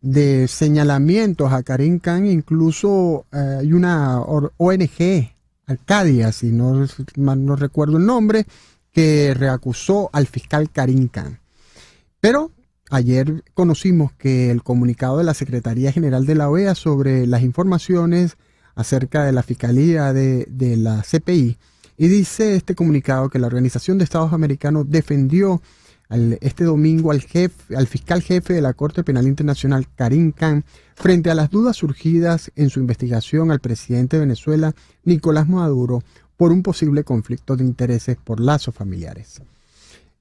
de señalamientos a Karim Khan. Incluso hay una ONG, Arcadia, si no recuerdo el nombre, que reacusó al fiscal Karim Khan. Pero ayer conocimos que el comunicado de la Secretaría General de la OEA sobre las informaciones acerca de la Fiscalía de la CPI, y dice este comunicado que la Organización de Estados Americanos defendió este domingo al fiscal jefe de la Corte Penal Internacional, Karim Khan, frente a las dudas surgidas en su investigación al presidente de Venezuela, Nicolás Maduro, por un posible conflicto de intereses por lazos familiares.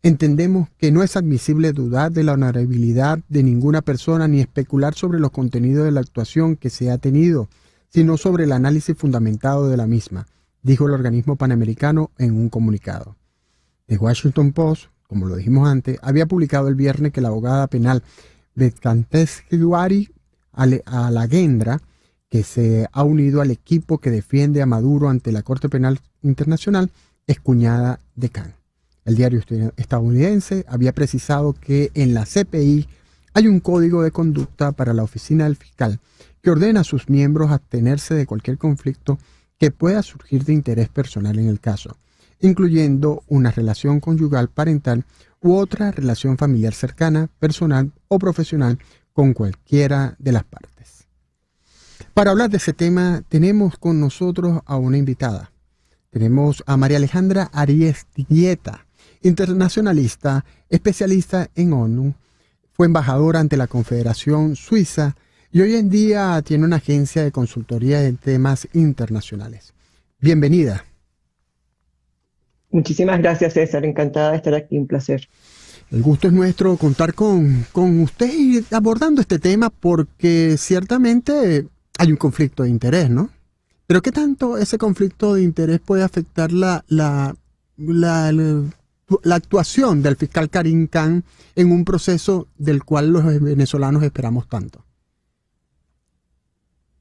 Entendemos que no es admisible dudar de la honorabilidad de ninguna persona ni especular sobre los contenidos de la actuación que se ha tenido, sino sobre el análisis fundamentado de la misma, dijo el organismo panamericano en un comunicado. The Washington Post, como lo dijimos antes, había publicado el viernes que la abogada penal Betkantesh Guari Alagendra, que se ha unido al equipo que defiende a Maduro ante la Corte Penal Internacional, es cuñada de Khan. El diario estadounidense había precisado que en la CPI hay un código de conducta para la oficina del fiscal que ordena a sus miembros abstenerse de cualquier conflicto que pueda surgir de interés personal en el caso, incluyendo una relación conyugal, parental u otra relación familiar cercana, personal o profesional con cualquiera de las partes. Para hablar de ese tema tenemos con nosotros a una invitada. Tenemos a María Alejandra Ariestieta, internacionalista, especialista en ONU, fue embajadora ante la Confederación Suiza y hoy en día tiene una agencia de consultoría en temas internacionales. Bienvenida. Muchísimas gracias, César. Encantada de estar aquí. Un placer. El gusto es nuestro contar con usted y abordando este tema porque ciertamente hay un conflicto de interés, ¿no? Pero ¿qué tanto ese conflicto de interés puede afectar la actuación del fiscal Karim Khan en un proceso del cual los venezolanos esperamos tanto?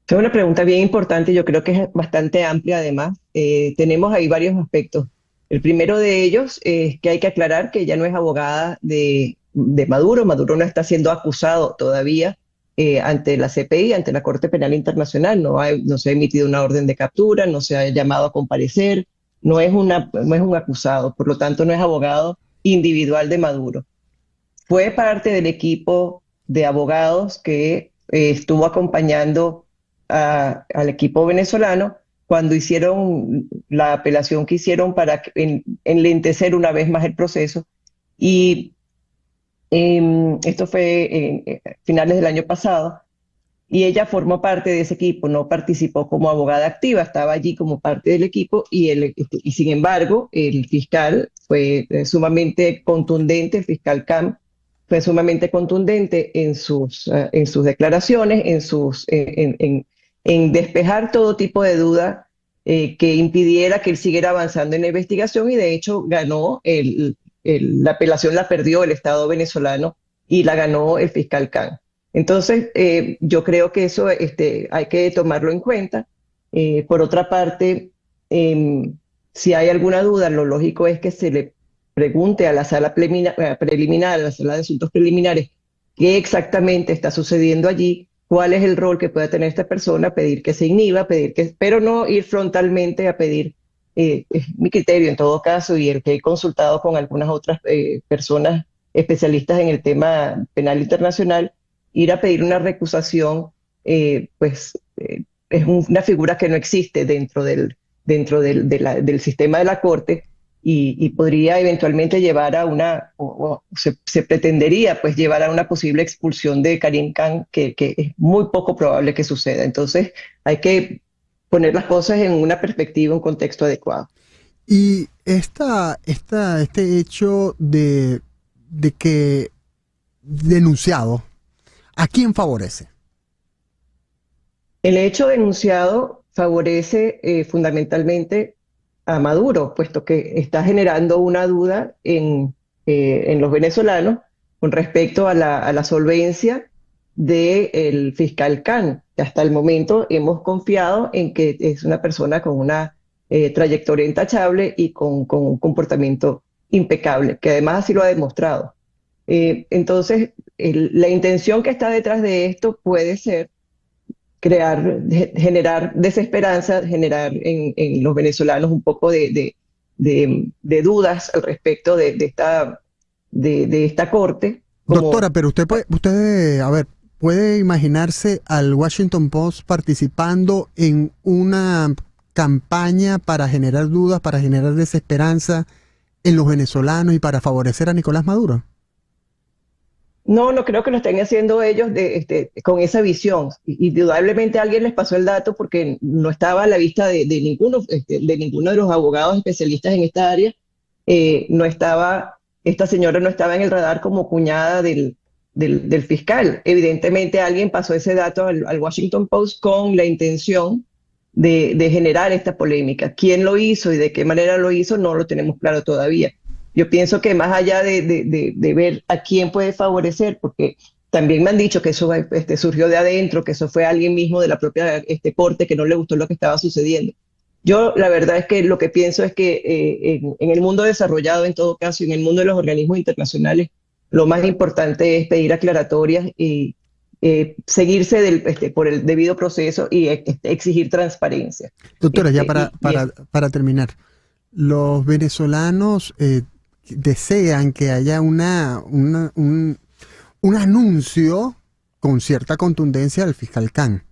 Es una pregunta bien importante, yo creo que es bastante amplia además. Tenemos ahí varios aspectos. El primero de ellos es que hay que aclarar que ella no es abogada de Maduro. Maduro no está siendo acusado todavía ante la CPI, ante la Corte Penal Internacional. No se ha emitido una orden de captura, no se ha llamado a comparecer, no es un acusado, por lo tanto no es abogado individual de Maduro. Fue parte del equipo de abogados que estuvo acompañando al equipo venezolano cuando hicieron la apelación que hicieron para enlentecer una vez más el proceso. Y esto fue en finales del año pasado, y ella formó parte de ese equipo, no participó como abogada activa, estaba allí como parte del equipo, y sin embargo el fiscal fue sumamente contundente, el fiscal Khan fue sumamente contundente en sus declaraciones, en despejar todo tipo de duda que impidiera que él siguiera avanzando en la investigación, y de hecho ganó la apelación, la perdió el Estado venezolano y la ganó el fiscal Khan. Entonces, yo creo que eso hay que tomarlo en cuenta. Por otra parte, si hay alguna duda, lo lógico es que se le pregunte a la sala preliminar, a la sala de asuntos preliminares, qué exactamente está sucediendo allí, cuál es el rol que pueda tener esta persona, pedir que se inhiba, pero no ir frontalmente a pedir, es mi criterio en todo caso, y el que he consultado con algunas otras personas especialistas en el tema penal internacional, ir a pedir una recusación, es una figura que no existe dentro del sistema de la Corte, y podría eventualmente llevar a se pretendería pues llevar a una posible expulsión de Karim Khan, que es muy poco probable que suceda. Entonces hay que poner las cosas en una perspectiva, un contexto adecuado. Y este hecho de que denunciado, ¿a quién favorece? El hecho denunciado favorece fundamentalmente a Maduro, puesto que está generando una duda en los venezolanos con respecto a la solvencia del fiscal Khan, que hasta el momento hemos confiado en que es una persona con una trayectoria intachable y con un comportamiento impecable, que además así lo ha demostrado. Entonces, la intención que está detrás de esto puede ser generar desesperanza, generar en los venezolanos un poco de dudas al respecto de esta corte. Doctora, pero usted puede imaginarse al Washington Post participando en una campaña para generar dudas, para generar desesperanza en los venezolanos y para favorecer a Nicolás Maduro. No creo que lo estén haciendo ellos con esa visión. Indudablemente alguien les pasó el dato porque no estaba a la vista de ninguno de los abogados especialistas en esta área. Esta señora no estaba en el radar como cuñada del fiscal. Evidentemente alguien pasó ese dato al Washington Post con la intención de generar esta polémica. ¿Quién lo hizo y de qué manera lo hizo? No lo tenemos claro todavía. Yo pienso que más allá de ver a quién puede favorecer, porque también me han dicho que eso surgió de adentro, que eso fue alguien mismo de la propia corte que no le gustó lo que estaba sucediendo. Yo la verdad es que lo que pienso es que en el mundo desarrollado, en todo caso, y en el mundo de los organismos internacionales, lo más importante es pedir aclaratorias y seguirse por el debido proceso y exigir transparencia. Doctora, ya para terminar, los venezolanos desean que haya un anuncio con cierta contundencia del fiscal Khan.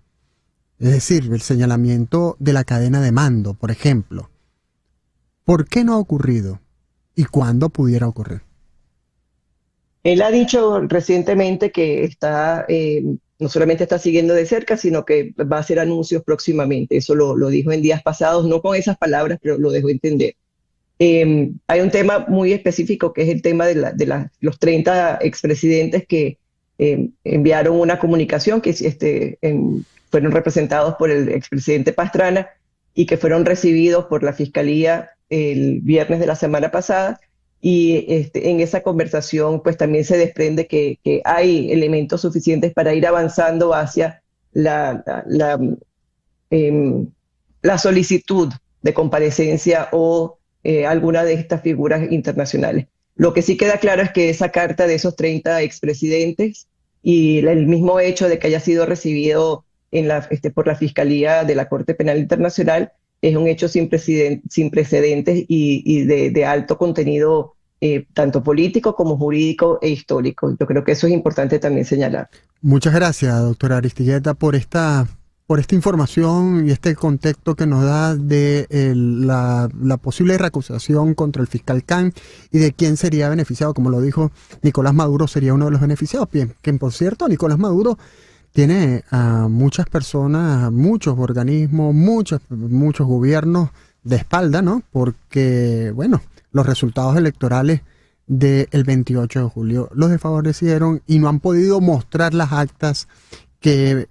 Es decir, el señalamiento de la cadena de mando, por ejemplo. ¿Por qué no ha ocurrido? ¿Y cuándo pudiera ocurrir? Él ha dicho recientemente que no solamente está siguiendo de cerca, sino que va a hacer anuncios próximamente. Eso lo dijo en días pasados, no con esas palabras, pero lo dejó entender. Hay un tema muy específico que es el tema de los 30 expresidentes que enviaron una comunicación que fueron representados por el expresidente Pastrana y que fueron recibidos por la Fiscalía el viernes de la semana pasada. Y en esa conversación pues también se desprende que hay elementos suficientes para ir avanzando hacia la solicitud de comparecencia o alguna de estas figuras internacionales. Lo que sí queda claro es que esa carta de esos 30 expresidentes y el mismo hecho de que haya sido recibido por la Fiscalía de la Corte Penal Internacional es un hecho sin precedentes y de alto contenido tanto político como jurídico e histórico. Yo creo que eso es importante también señalar. Muchas gracias, doctora Aristigueta, por esta información y este contexto que nos da de la posible recusación contra el fiscal Khan y de quién sería beneficiado. Como lo dijo Nicolás Maduro, sería uno de los beneficiados. Bien, que por cierto, Nicolás Maduro tiene a muchas personas, muchos organismos, muchos gobiernos de espalda, ¿no? Porque, bueno, los resultados electorales del 28 de julio los desfavorecieron y no han podido mostrar las actas que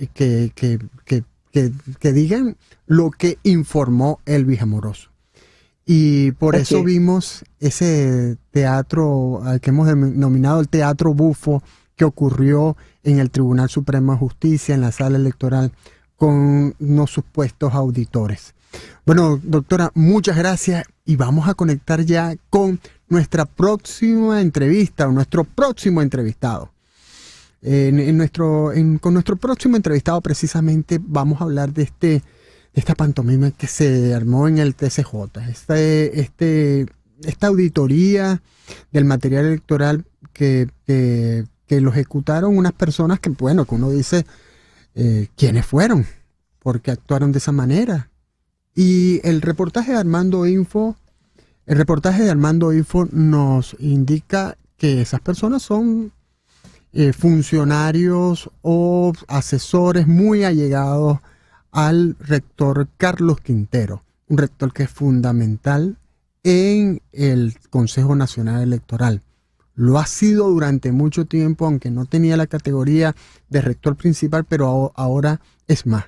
digan lo que informó Elvis Amoroso. Y por eso vimos ese teatro al que hemos denominado el teatro bufo que ocurrió en el Tribunal Supremo de Justicia, en la sala electoral, con unos supuestos auditores. Bueno, doctora, muchas gracias y vamos a conectar ya con nuestra próxima entrevista o nuestro próximo entrevistado. Con nuestro próximo entrevistado precisamente vamos a hablar de esta pantomima que se armó en el TCJ, esta auditoría del material electoral que lo ejecutaron unas personas que, bueno, que uno dice, ¿quiénes fueron? ¿Por qué actuaron de esa manera? Y el reportaje de Armando Info nos indica que esas personas son funcionarios o asesores muy allegados al rector Carlos Quintero, un rector que es fundamental en el Consejo Nacional Electoral. Lo ha sido durante mucho tiempo, aunque no tenía la categoría de rector principal, pero ahora es más.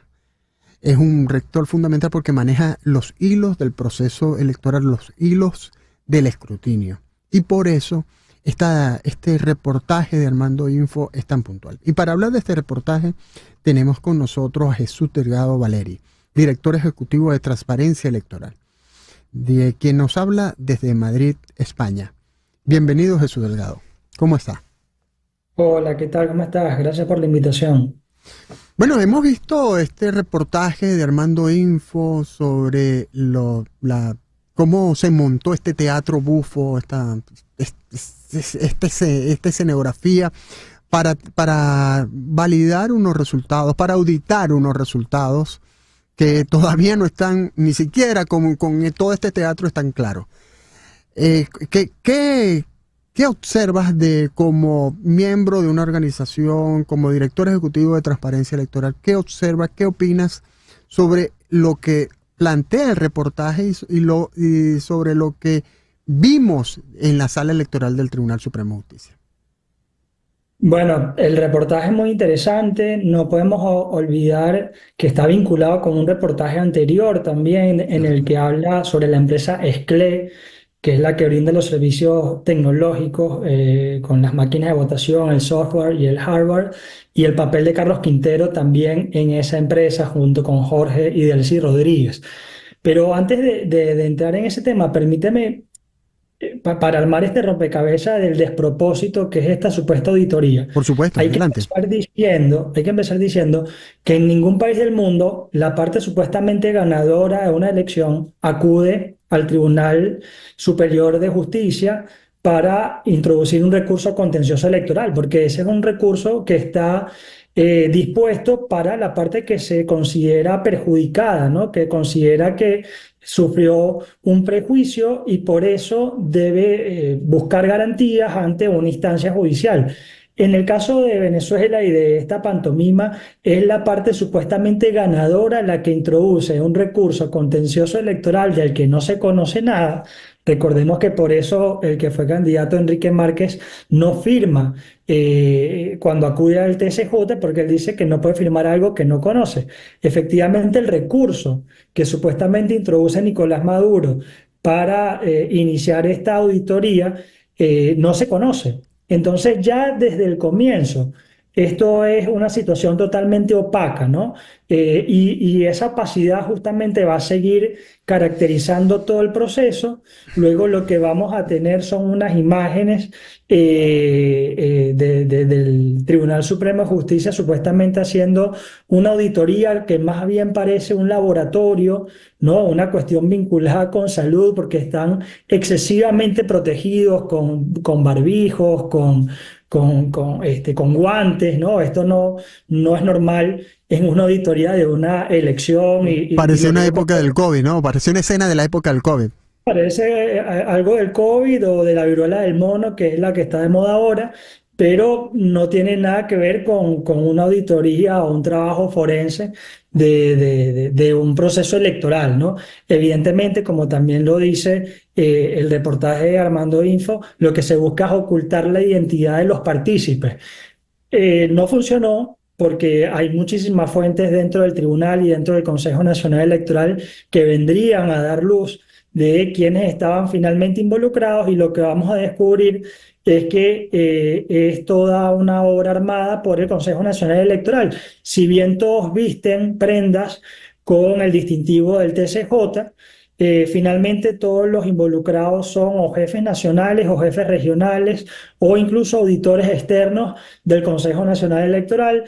Es un rector fundamental porque maneja los hilos del proceso electoral, los hilos del escrutinio. Y por eso este reportaje de Armando Info es tan puntual. Y para hablar de este reportaje tenemos con nosotros a Jesús Delgado Valeri, director ejecutivo de Transparencia Electoral, de quien nos habla desde Madrid, España. Bienvenido, Jesús Delgado. ¿Cómo está? Hola, ¿qué tal? ¿Cómo estás? Gracias por la invitación. Bueno, hemos visto este reportaje de Armando Info sobre cómo se montó este teatro bufo, esta escenografía para validar unos resultados, para auditar unos resultados que todavía no están, ni siquiera con todo este teatro están claros. ¿Qué observas como miembro de una organización, como director ejecutivo de Transparencia Electoral? ¿Qué observas, qué opinas sobre lo que plantea el reportaje y sobre lo que vimos en la sala electoral del Tribunal Supremo de Justicia? Bueno, el reportaje es muy interesante. No podemos olvidar que está vinculado con un reportaje anterior también en el que habla sobre la empresa Esclé, que es la que brinda los servicios tecnológicos con las máquinas de votación, el software y el hardware, y el papel de Carlos Quintero también en esa empresa junto con Jorge y Delcy Rodríguez. Pero antes de entrar en ese tema, permíteme, para armar este rompecabezas del despropósito que es esta supuesta auditoría, Por supuesto, adelante. hay que empezar diciendo que en ningún país del mundo la parte supuestamente ganadora de una elección acude al Tribunal Superior de Justicia para introducir un recurso contencioso electoral, porque ese es un recurso que está dispuesto para la parte que se considera perjudicada, ¿no? Que considera que sufrió un prejuicio y por eso debe buscar garantías ante una instancia judicial. En el caso de Venezuela y de esta pantomima, es la parte supuestamente ganadora la que introduce un recurso contencioso electoral del que no se conoce nada. Recordemos que por eso el que fue candidato Enrique Márquez no firma cuando acude al TSJ, porque él dice que no puede firmar algo que no conoce. Efectivamente, el recurso que supuestamente introduce Nicolás Maduro para iniciar esta auditoría no se conoce. Entonces ya desde el comienzo esto es una situación totalmente opaca, ¿no? Y esa opacidad justamente va a seguir caracterizando todo el proceso. Luego lo que vamos a tener son unas imágenes del Tribunal Supremo de Justicia supuestamente haciendo una auditoría que más bien parece un laboratorio, ¿no? Una cuestión vinculada con salud porque están excesivamente protegidos con barbijos, con guantes, ¿no? Esto no es normal en una auditoría de una elección. Pareció una época del COVID, ¿no? Pareció una escena de la época del COVID. Parece algo del COVID o de la viruela del mono, que es la que está de moda ahora, pero no tiene nada que ver con una auditoría o un trabajo forense de un proceso electoral, ¿no? Evidentemente, como también lo dice el reportaje de Armando Info, lo que se busca es ocultar la identidad de los partícipes. No funcionó porque hay muchísimas fuentes dentro del tribunal y dentro del Consejo Nacional Electoral que vendrían a dar luz de quienes estaban finalmente involucrados, y lo que vamos a descubrir es que es toda una obra armada por el Consejo Nacional Electoral. Si bien todos visten prendas con el distintivo del TSJ, finalmente todos los involucrados son o jefes nacionales o jefes regionales o incluso auditores externos del Consejo Nacional Electoral.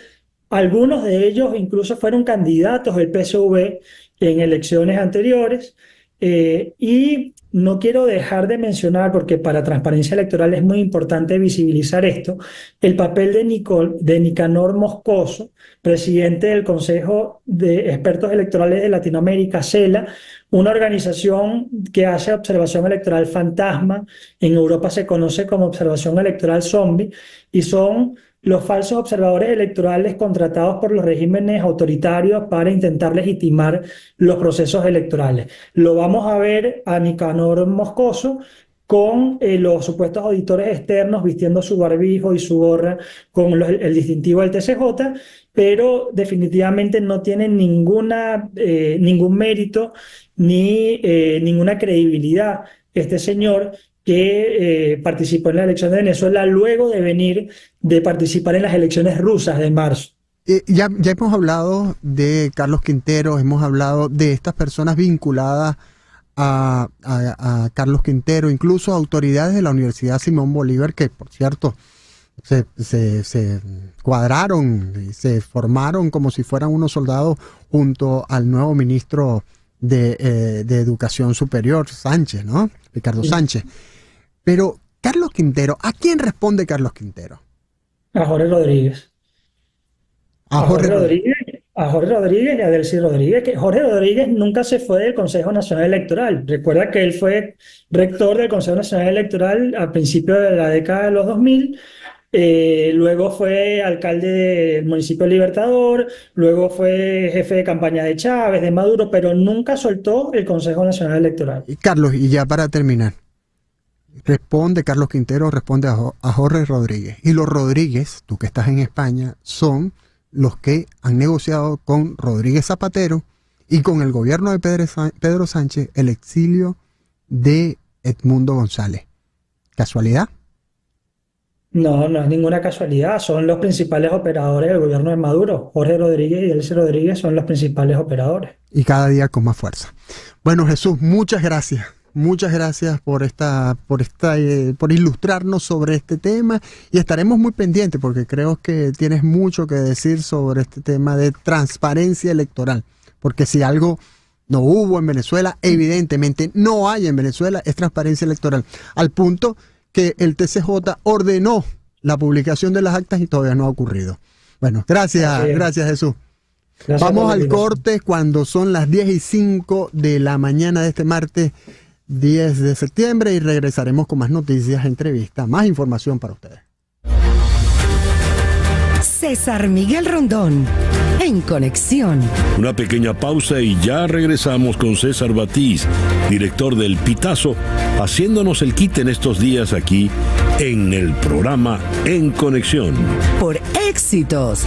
Algunos de ellos incluso fueron candidatos del PSV en elecciones anteriores. Y no quiero dejar de mencionar, porque para transparencia electoral es muy importante visibilizar esto, el papel de Nicanor Moscoso, presidente del Consejo de Expertos Electorales de Latinoamérica, CELA, una organización que hace observación electoral fantasma. En Europa se conoce como observación electoral zombie, y son los falsos observadores electorales contratados por los regímenes autoritarios para intentar legitimar los procesos electorales. Lo vamos a ver a Nicanor Moscoso con los supuestos auditores externos vistiendo su barbijo y su gorra con el distintivo del TSJ, pero definitivamente no tienen ningún mérito ni ninguna credibilidad este señor que participó en la elección de Venezuela luego de venir de participar en las elecciones rusas de marzo. Ya hemos hablado de Carlos Quintero, hemos hablado de estas personas vinculadas a Carlos Quintero, incluso autoridades de la Universidad Simón Bolívar, que por cierto se cuadraron y se formaron como si fueran unos soldados junto al nuevo ministro de Educación Superior, Sánchez, ¿no? Ricardo Sánchez. Pero Carlos Quintero, ¿a quién responde Carlos Quintero? A Jorge Rodríguez. A Jorge Rodríguez y a Delcy Rodríguez, que Jorge Rodríguez nunca se fue del Consejo Nacional Electoral. Recuerda que él fue rector del Consejo Nacional Electoral a principios de la década de los 2000, luego fue alcalde del municipio de Libertador, luego fue jefe de campaña de Chávez, de Maduro, pero nunca soltó el Consejo Nacional Electoral. Y Carlos, y ya para terminar, Carlos Quintero responde a Jorge Rodríguez. Y los Rodríguez, tú que estás en España, son los que han negociado con Rodríguez Zapatero y con el gobierno de Pedro Sánchez el exilio de Edmundo González. ¿Casualidad? No, no es ninguna casualidad. Son los principales operadores del gobierno de Maduro. Jorge Rodríguez y Delcy Rodríguez son los principales operadores. Y cada día con más fuerza. Bueno, Jesús, muchas gracias. Muchas gracias por ilustrarnos sobre este tema, y estaremos muy pendientes porque creo que tienes mucho que decir sobre este tema de transparencia electoral, porque si algo no hubo en Venezuela, evidentemente no hay en Venezuela, es transparencia electoral, al punto que el TCJ ordenó la publicación de las actas y todavía no ha ocurrido. Bueno, gracias Jesús. Gracias. Vamos al corte cuando son las 10:05 de la mañana de este martes 10 de septiembre, y regresaremos con más noticias, entrevistas, más información para ustedes. César Miguel Rondón, en Conexión. Una pequeña pausa y ya regresamos con César Batiz, director del Pitazo, haciéndonos el quite en estos días aquí en el programa En Conexión. Por Éxitos.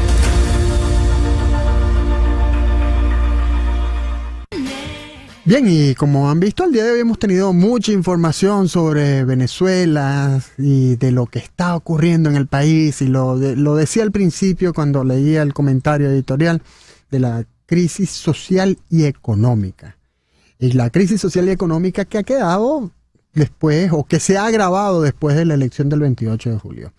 Bien, y como han visto, el día de hoy hemos tenido mucha información sobre Venezuela y de lo que está ocurriendo en el país, y lo decía al principio cuando leía el comentario editorial de la crisis social y económica. Y la crisis social y económica que ha quedado después, o que se ha agravado después de la elección del 28 de julio.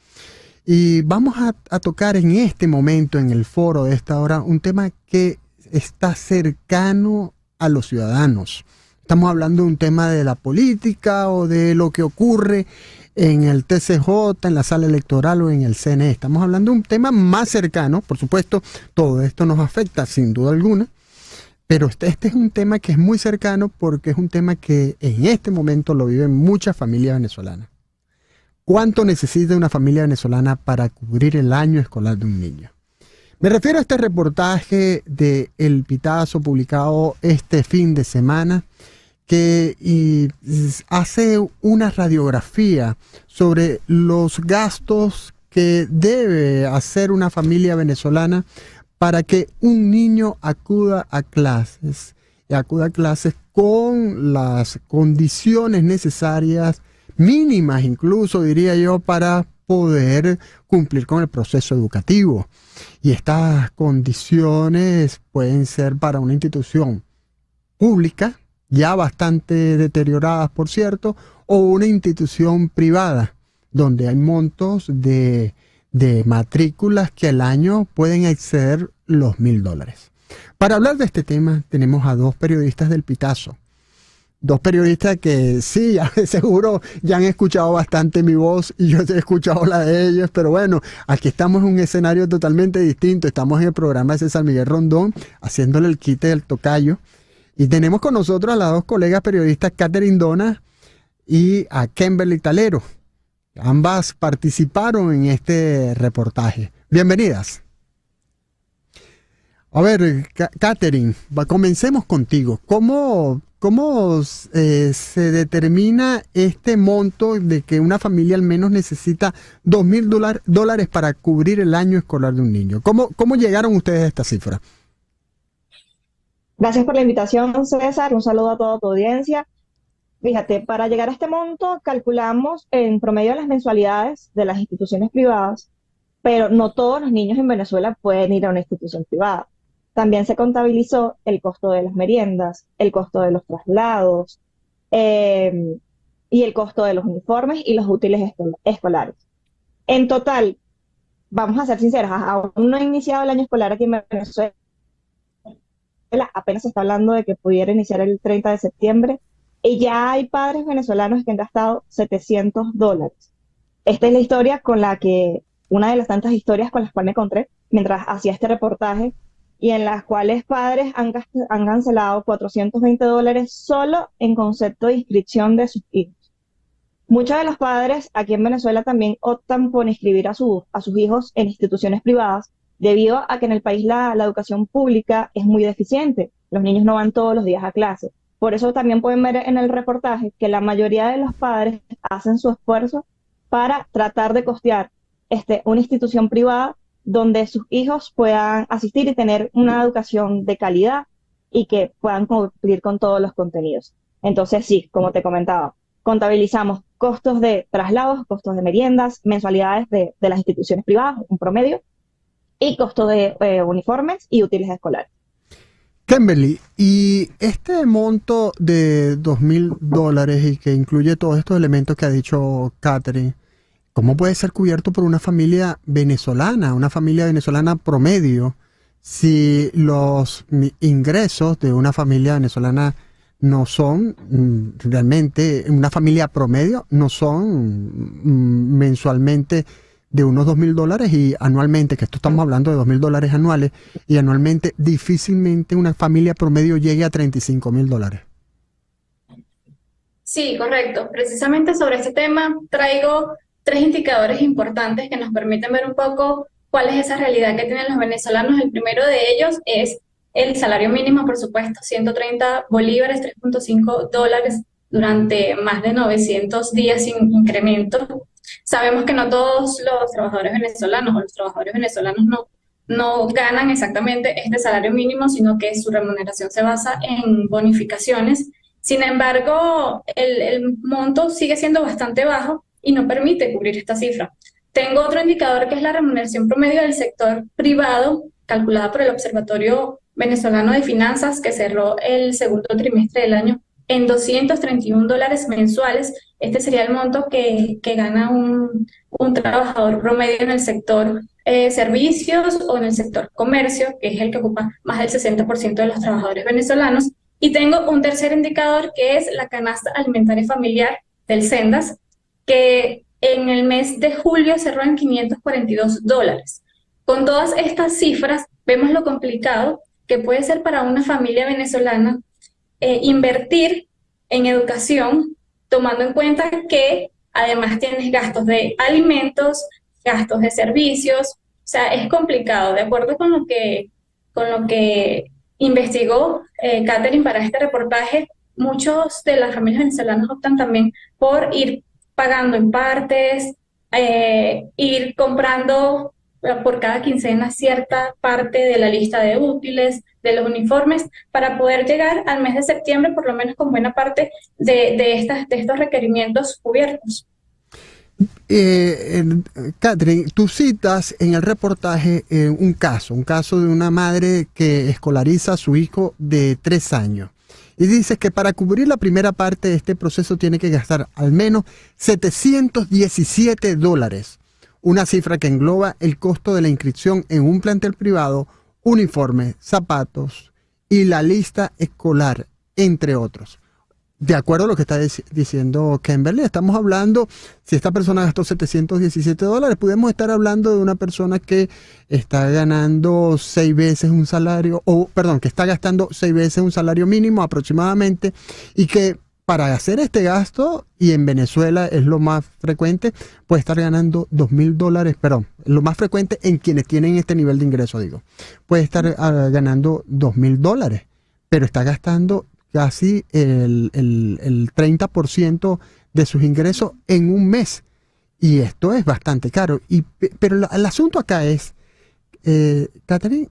Y vamos a tocar en este momento, en el foro de esta hora, un tema que está cercano a los ciudadanos. Estamos hablando de un tema de la política o de lo que ocurre en el TCJ, en la sala electoral o en el CNE. Estamos hablando de un tema más cercano. Por supuesto, todo esto nos afecta sin duda alguna, pero este es un tema que es muy cercano porque es un tema que en este momento lo viven muchas familias venezolanas. ¿Cuánto necesita una familia venezolana para cubrir el año escolar de un niño? Me refiero a este reportaje de El Pitazo publicado este fin de semana, que hace una radiografía sobre los gastos que debe hacer una familia venezolana para que un niño acuda a clases con las condiciones necesarias, mínimas incluso, diría yo, para poder cumplir con el proceso educativo. Y estas condiciones pueden ser para una institución pública, ya bastante deterioradas por cierto, o una institución privada, donde hay montos de matrículas que al año pueden exceder los $1.000. Para hablar de este tema tenemos a dos periodistas del Pitazo. Dos periodistas que sí, seguro ya han escuchado bastante mi voz y yo he escuchado la de ellos, pero bueno, aquí estamos en un escenario totalmente distinto. Estamos en el programa de César Miguel Rondón, haciéndole el quite del tocayo, y tenemos con nosotros a las dos colegas periodistas, Catherine Dona y a Kimberly Talero. Ambas participaron en este reportaje. Bienvenidas. A ver, Catherine, comencemos contigo. ¿Cómo se determina este monto de que una familia al menos necesita $2.000 para cubrir el año escolar de un niño? ¿Cómo llegaron ustedes a esta cifra? Gracias por la invitación, César. Un saludo a toda tu audiencia. Fíjate, para llegar a este monto calculamos en promedio las mensualidades de las instituciones privadas, pero no todos los niños en Venezuela pueden ir a una institución privada. También se contabilizó el costo de las meriendas, el costo de los traslados y el costo de los uniformes y los útiles escolares. En total, vamos a ser sinceros, aún no ha iniciado el año escolar aquí en Venezuela, apenas se está hablando de que pudiera iniciar el 30 de septiembre y ya hay padres venezolanos que han gastado $700. Esta es la historia una de las tantas historias con las cuales me encontré mientras hacía este reportaje, y en las cuales padres han cancelado $420 solo en concepto de inscripción de sus hijos. Muchos de los padres aquí en Venezuela también optan por inscribir a sus hijos en instituciones privadas, debido a que en el país la educación pública es muy deficiente. Los niños no van todos los días a clase. Por eso también pueden ver en el reportaje que la mayoría de los padres hacen su esfuerzo para tratar de costear una institución privada donde sus hijos puedan asistir y tener una educación de calidad y que puedan cumplir con todos los contenidos. Entonces sí, como te comentaba, Contabilizamos costos de traslados, costos de meriendas, mensualidades de las instituciones privadas, un promedio, y costos de uniformes y útiles escolares. Kimberly, y este monto de $2,000 y que incluye todos estos elementos que ha dicho Catherine, ¿cómo puede ser cubierto por una familia venezolana promedio, si los ingresos de una familia venezolana no son realmente, una familia promedio, no son mensualmente de unos $2,000 y anualmente, que esto estamos hablando de $2,000 anuales, y anualmente difícilmente una familia promedio llegue a $35,000? Sí, correcto. Precisamente sobre este tema traigo 3 indicadores importantes que nos permiten ver un poco cuál es esa realidad que tienen los venezolanos. El primero de ellos es el salario mínimo, por supuesto, 130 bolívares, $3.5 durante más de 900 días sin incremento. Sabemos que no todos los trabajadores venezolanos o los trabajadores venezolanos no ganan exactamente este salario mínimo, sino que su remuneración se basa en bonificaciones. Sin embargo, el monto sigue siendo bastante bajo y no permite cubrir esta cifra. Tengo otro indicador que es la remuneración promedio del sector privado, calculada por el Observatorio Venezolano de Finanzas, que cerró el segundo trimestre del año en $231 mensuales. Este sería el monto que gana un trabajador promedio en el sector servicios o en el sector comercio, que es el que ocupa más del 60% de los trabajadores venezolanos. Y tengo un tercer indicador que es la canasta alimentaria familiar del Sendas, que en el mes de julio cerró en $542. Con todas estas cifras vemos lo complicado que puede ser para una familia venezolana invertir en educación, tomando en cuenta que además tienes gastos de alimentos, gastos de servicios. O sea, es complicado. De acuerdo con lo que investigó Catherine para este reportaje, muchos de las familias venezolanas optan también por ir pagando en partes, ir comprando por cada quincena cierta parte de la lista de útiles, de los uniformes, para poder llegar al mes de septiembre por lo menos con buena parte de estos requerimientos cubiertos. Catherine, tú citas en el reportaje un caso de una madre que escolariza a su hijo de 3 años. Y dices que para cubrir la primera parte de este proceso tiene que gastar al menos $717, una cifra que engloba el costo de la inscripción en un plantel privado, uniformes, zapatos y la lista escolar, entre otros. De acuerdo a lo que está diciendo Kimberly, estamos hablando, si esta persona gastó $717, podemos estar hablando de una persona que está ganando 6 veces un salario, que está gastando 6 veces un salario mínimo aproximadamente, y que para hacer este gasto, y en Venezuela es lo más frecuente, puede estar ganando $2,000, lo más frecuente en quienes tienen este nivel de ingreso, puede estar ganando $2,000, pero está gastando casi el 30% de sus ingresos en un mes. Y esto es bastante caro. Pero el asunto acá es, Catherine,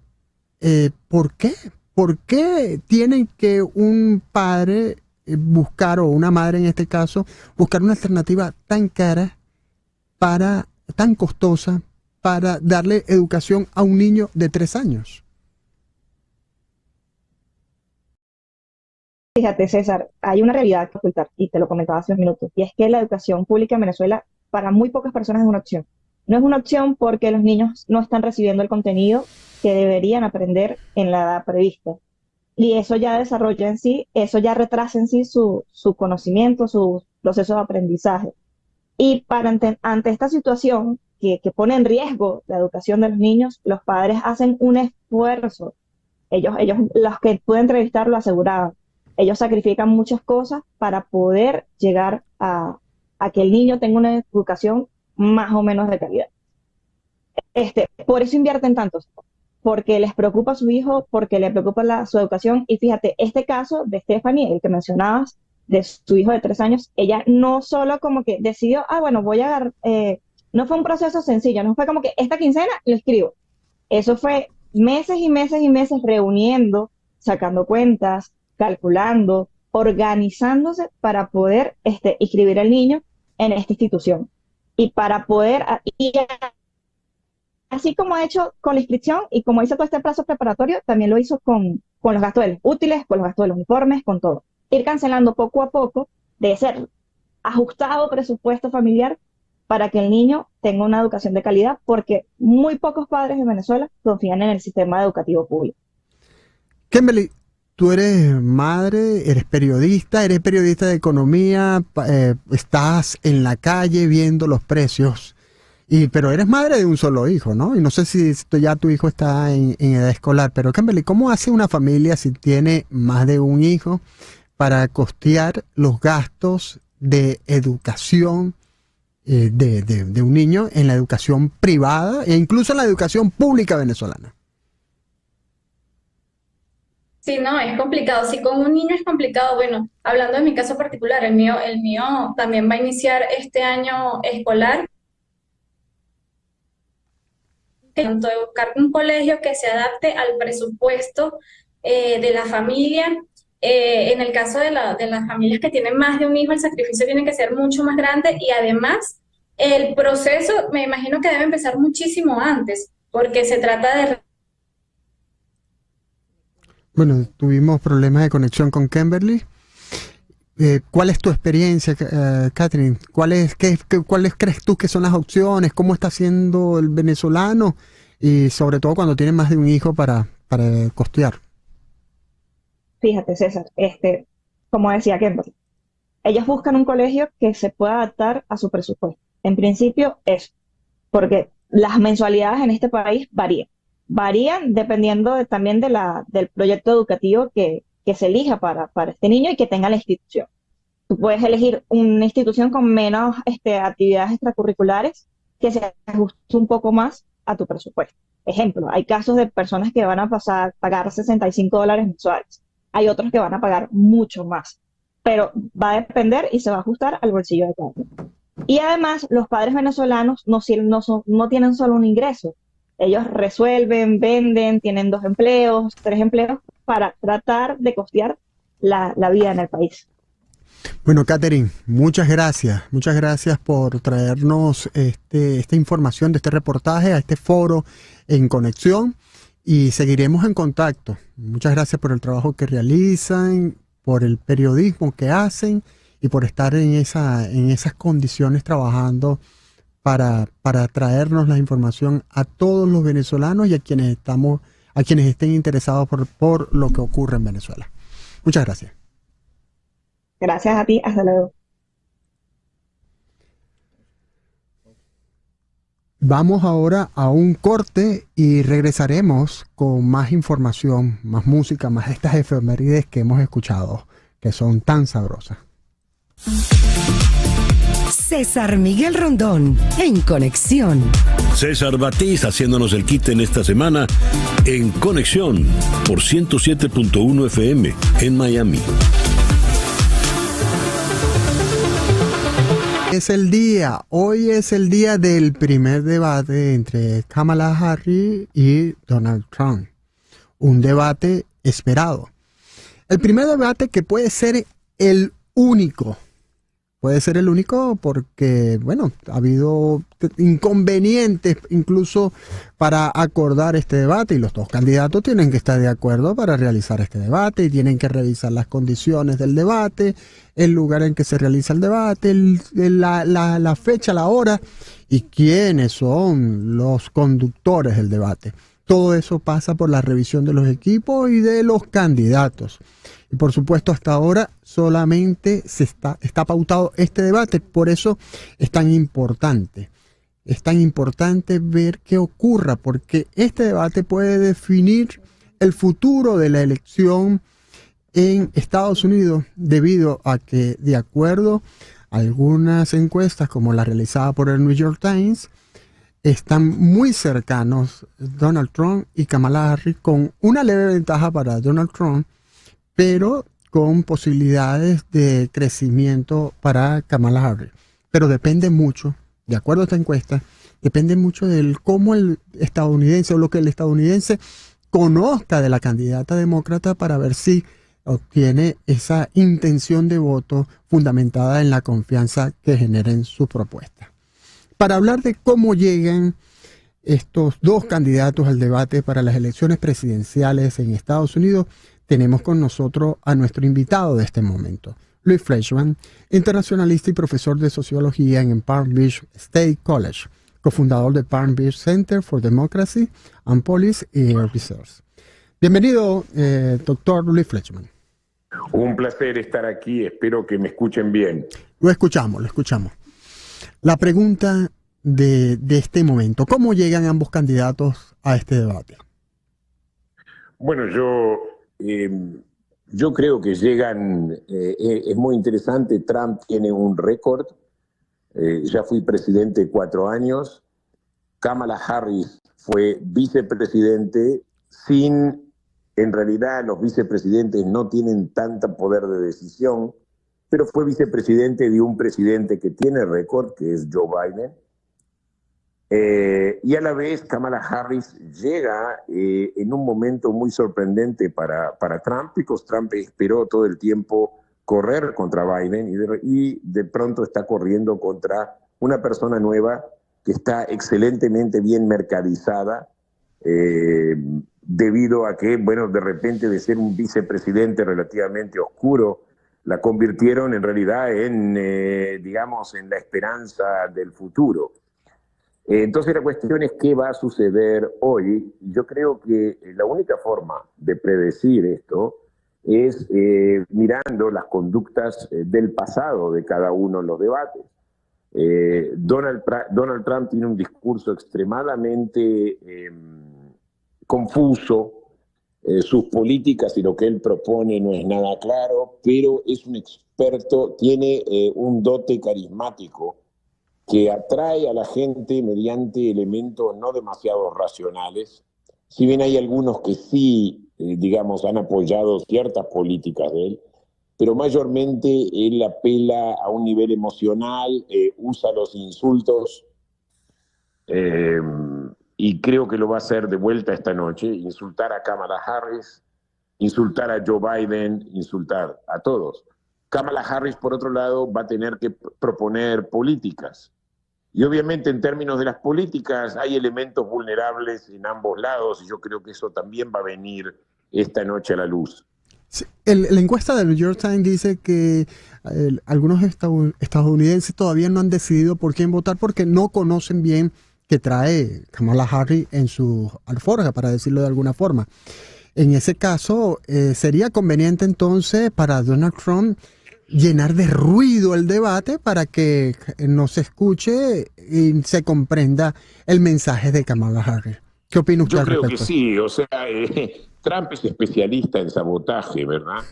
¿por qué? ¿Por qué tienen que un padre buscar, o una madre en este caso, buscar una alternativa tan cara, tan costosa, para darle educación a un niño de 3 años? Fíjate, César, hay una realidad que ocultar, y te lo comentaba hace unos minutos, y es que la educación pública en Venezuela para muy pocas personas es una opción. No es una opción porque los niños no están recibiendo el contenido que deberían aprender en la edad prevista. Y eso ya desarrolla en sí, eso ya retrasa en sí su conocimiento, su proceso de aprendizaje. Y ante esta situación que pone en riesgo la educación de los niños, los padres hacen un esfuerzo. Ellos, los que pude entrevistar lo aseguraban. Ellos sacrifican muchas cosas para poder llegar a que el niño tenga una educación más o menos de calidad. Por eso invierten tanto, porque les preocupa a su hijo, porque le preocupa su educación. Y fíjate, este caso de Stephanie, el que mencionabas, de su hijo de 3 años, ella no solo como que decidió, bueno, voy a agarrar, no fue un proceso sencillo, no fue como que esta quincena lo escribo. Eso fue meses y meses y meses reuniendo, sacando cuentas, calculando, organizándose para poder inscribir al niño en esta institución. Y para poder, así como ha hecho con la inscripción y como hizo todo este plazo preparatorio, también lo hizo con los gastos de los útiles, con los gastos de los uniformes, con todo. Ir cancelando poco a poco de ser ajustado presupuesto familiar para que el niño tenga una educación de calidad, porque muy pocos padres en Venezuela confían en el sistema educativo público. Kimberly, tú eres madre, eres periodista de economía, estás en la calle viendo los precios, pero eres madre de un solo hijo, ¿no? Y no sé si ya tu hijo está en edad escolar, pero Kimberly, ¿cómo hace una familia si tiene más de un hijo para costear los gastos de educación de un niño en la educación privada e incluso en la educación pública venezolana? Sí, no, es complicado. Si con un niño es complicado, bueno, hablando de mi caso particular, el mío también va a iniciar este año escolar. Tanto de buscar un colegio que se adapte al presupuesto de la familia. En el caso de las familias que tienen más de un hijo, el sacrificio tiene que ser mucho más grande y además el proceso me imagino que debe empezar muchísimo antes, porque se trata de... Bueno, tuvimos problemas de conexión con Kimberly. ¿Cuál es tu experiencia, Catherine? ¿Cuáles crees tú que son las opciones? ¿Cómo está haciendo el venezolano? Y sobre todo cuando tiene más de un hijo para costear. Fíjate, César, como decía Kimberly, ellos buscan un colegio que se pueda adaptar a su presupuesto. En principio, eso, porque las mensualidades en este país varían dependiendo también del proyecto educativo que se elija para este niño y que tenga la institución. Tú puedes elegir una institución con menos actividades extracurriculares que se ajuste un poco más a tu presupuesto. Ejemplo, hay casos de personas que van a pagar $65 mensuales. Hay otros que van a pagar mucho más, pero va a depender y se va a ajustar al bolsillo de cada uno. Y además, los padres venezolanos no tienen solo un ingreso. Ellos resuelven, venden, tienen 2 empleos, 3 empleos para tratar de costear la vida en el país. Bueno, Catherine, muchas gracias por traernos esta información de este reportaje a este foro en Conexión y seguiremos en contacto. Muchas gracias por el trabajo que realizan, por el periodismo que hacen y por estar en esas condiciones trabajando para traernos la información a todos los venezolanos y a quienes estén interesados por lo que ocurre en Venezuela. Muchas gracias. Gracias a ti, hasta luego. Vamos ahora a un corte y regresaremos con más información, más música, más de estas efemérides que hemos escuchado, que son tan sabrosas. César Miguel Rondón, en Conexión. César Batiz haciéndonos el quite en esta semana en Conexión por 107.1 FM en Miami. Hoy es el día del primer debate entre Kamala Harris y Donald Trump. Un debate esperado. El primer debate que puede ser el único. Puede ser el único porque, bueno, ha habido inconvenientes incluso para acordar este debate y los dos candidatos tienen que estar de acuerdo para realizar este debate y tienen que revisar las condiciones del debate, el lugar en que se realiza el debate, la fecha, la hora y quiénes son los conductores del debate. Todo eso pasa por la revisión de los equipos y de los candidatos. Y por supuesto, hasta ahora solamente está pautado este debate, por eso es tan importante. Es tan importante ver qué ocurra, porque este debate puede definir el futuro de la elección en Estados Unidos, debido a que, de acuerdo a algunas encuestas, como la realizada por el New York Times, están muy cercanos Donald Trump y Kamala Harris, con una leve ventaja para Donald Trump, pero con posibilidades de crecimiento para Kamala Harris. Pero depende mucho, de acuerdo a esta encuesta, depende mucho de cómo el estadounidense o lo que el estadounidense conozca de la candidata demócrata para ver si obtiene esa intención de voto fundamentada en la confianza que generen sus propuestas. Para hablar de cómo llegan estos dos candidatos al debate para las elecciones presidenciales en Estados Unidos, tenemos con nosotros a nuestro invitado de este momento, Louis Fleischman, internacionalista y profesor de sociología en Palm Beach State College, cofundador de Palm Beach Center for Democracy and Policy Research. Bienvenido, doctor Louis Fleischman. Un placer estar aquí, espero que me escuchen bien. Lo escuchamos. La pregunta de este momento, ¿cómo llegan ambos candidatos a este debate? Bueno, yo creo que llegan, es muy interesante. Trump tiene un récord, ya fui presidente 4 años, Kamala Harris fue vicepresidente en realidad los vicepresidentes no tienen tanto poder de decisión, pero fue vicepresidente de un presidente que tiene récord, que es Joe Biden. Y a la vez Kamala Harris llega en un momento muy sorprendente para Trump, porque Trump esperó todo el tiempo correr contra Biden y de pronto está corriendo contra una persona nueva que está excelentemente bien mercadizada, debido a que, bueno, de repente de ser un vicepresidente relativamente oscuro, la convirtieron en realidad en, digamos, en la esperanza del futuro. Entonces la cuestión es qué va a suceder hoy. Yo creo que la única forma de predecir esto es mirando las conductas del pasado de cada uno en los debates. Donald Trump tiene un discurso extremadamente confuso, sus políticas y lo que él propone no es nada claro, pero es un experto, tiene un dote carismático que atrae a la gente mediante elementos no demasiado racionales, si bien hay algunos que sí, digamos, han apoyado ciertas políticas de él, pero mayormente él apela a un nivel emocional, usa los insultos, y creo que lo va a hacer de vuelta esta noche, insultar a Kamala Harris, insultar a Joe Biden, insultar a todos. Kamala Harris, por otro lado, va a tener que proponer políticas. Y obviamente en términos de las políticas hay elementos vulnerables en ambos lados, y yo creo que eso también va a venir esta noche a la luz. Sí, la encuesta del New York Times dice que algunos estadounidenses todavía no han decidido por quién votar porque no conocen bien que trae Kamala Harris en su alforja, para decirlo de alguna forma. En ese caso, sería conveniente entonces para Donald Trump llenar de ruido el debate para que no se escuche y se comprenda el mensaje de Kamala Harris. ¿Qué opina usted al respecto? Yo creo que sí, o sea, Trump es especialista en sabotaje, ¿verdad?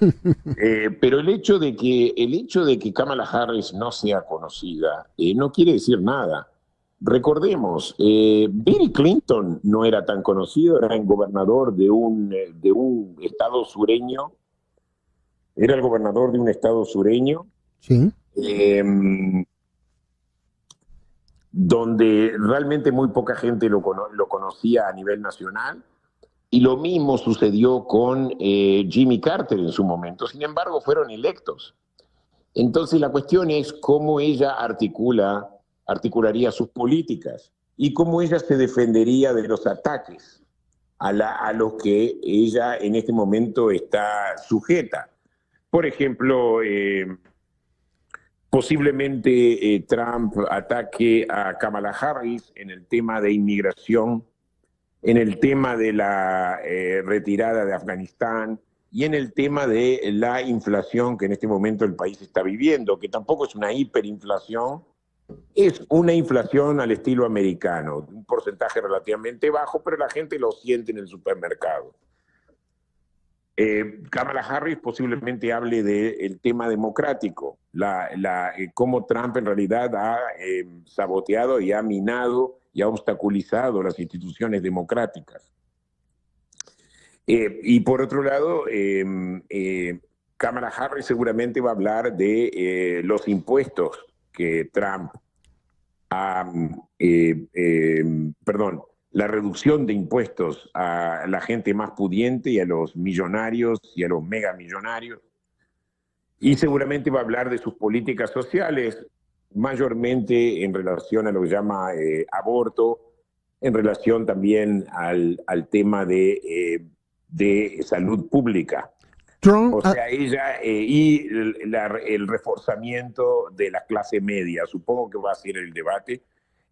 Pero el hecho de que Kamala Harris no sea conocida no quiere decir nada. Recordemos, Bill Clinton no era tan conocido, era el gobernador de un estado sureño. Era el gobernador de un estado sureño. Sí. Donde realmente muy poca gente lo conocía a nivel nacional. Y lo mismo sucedió con Jimmy Carter en su momento. Sin embargo, fueron electos. Entonces la cuestión es cómo ella articularía sus políticas y cómo ella se defendería de los ataques a los que ella en este momento está sujeta. Por ejemplo, posiblemente Trump ataque a Kamala Harris en el tema de inmigración, en el tema de la retirada de Afganistán y en el tema de la inflación que en este momento el país está viviendo, que tampoco es una hiperinflación, es una inflación al estilo americano, un porcentaje relativamente bajo, pero la gente lo siente en el supermercado. Kamala Harris posiblemente hable del tema democrático, cómo Trump en realidad ha saboteado y ha minado y ha obstaculizado las instituciones democráticas. Y por otro lado, Kamala Harris seguramente va a hablar de los impuestos que Trump la reducción de impuestos a la gente más pudiente y a los millonarios y a los megamillonarios. Y seguramente va a hablar de sus políticas sociales, mayormente en relación a lo que llama aborto, en relación también al tema de salud pública. Trump, o sea, ella y el reforzamiento de la clase media, supongo que va a ser el debate.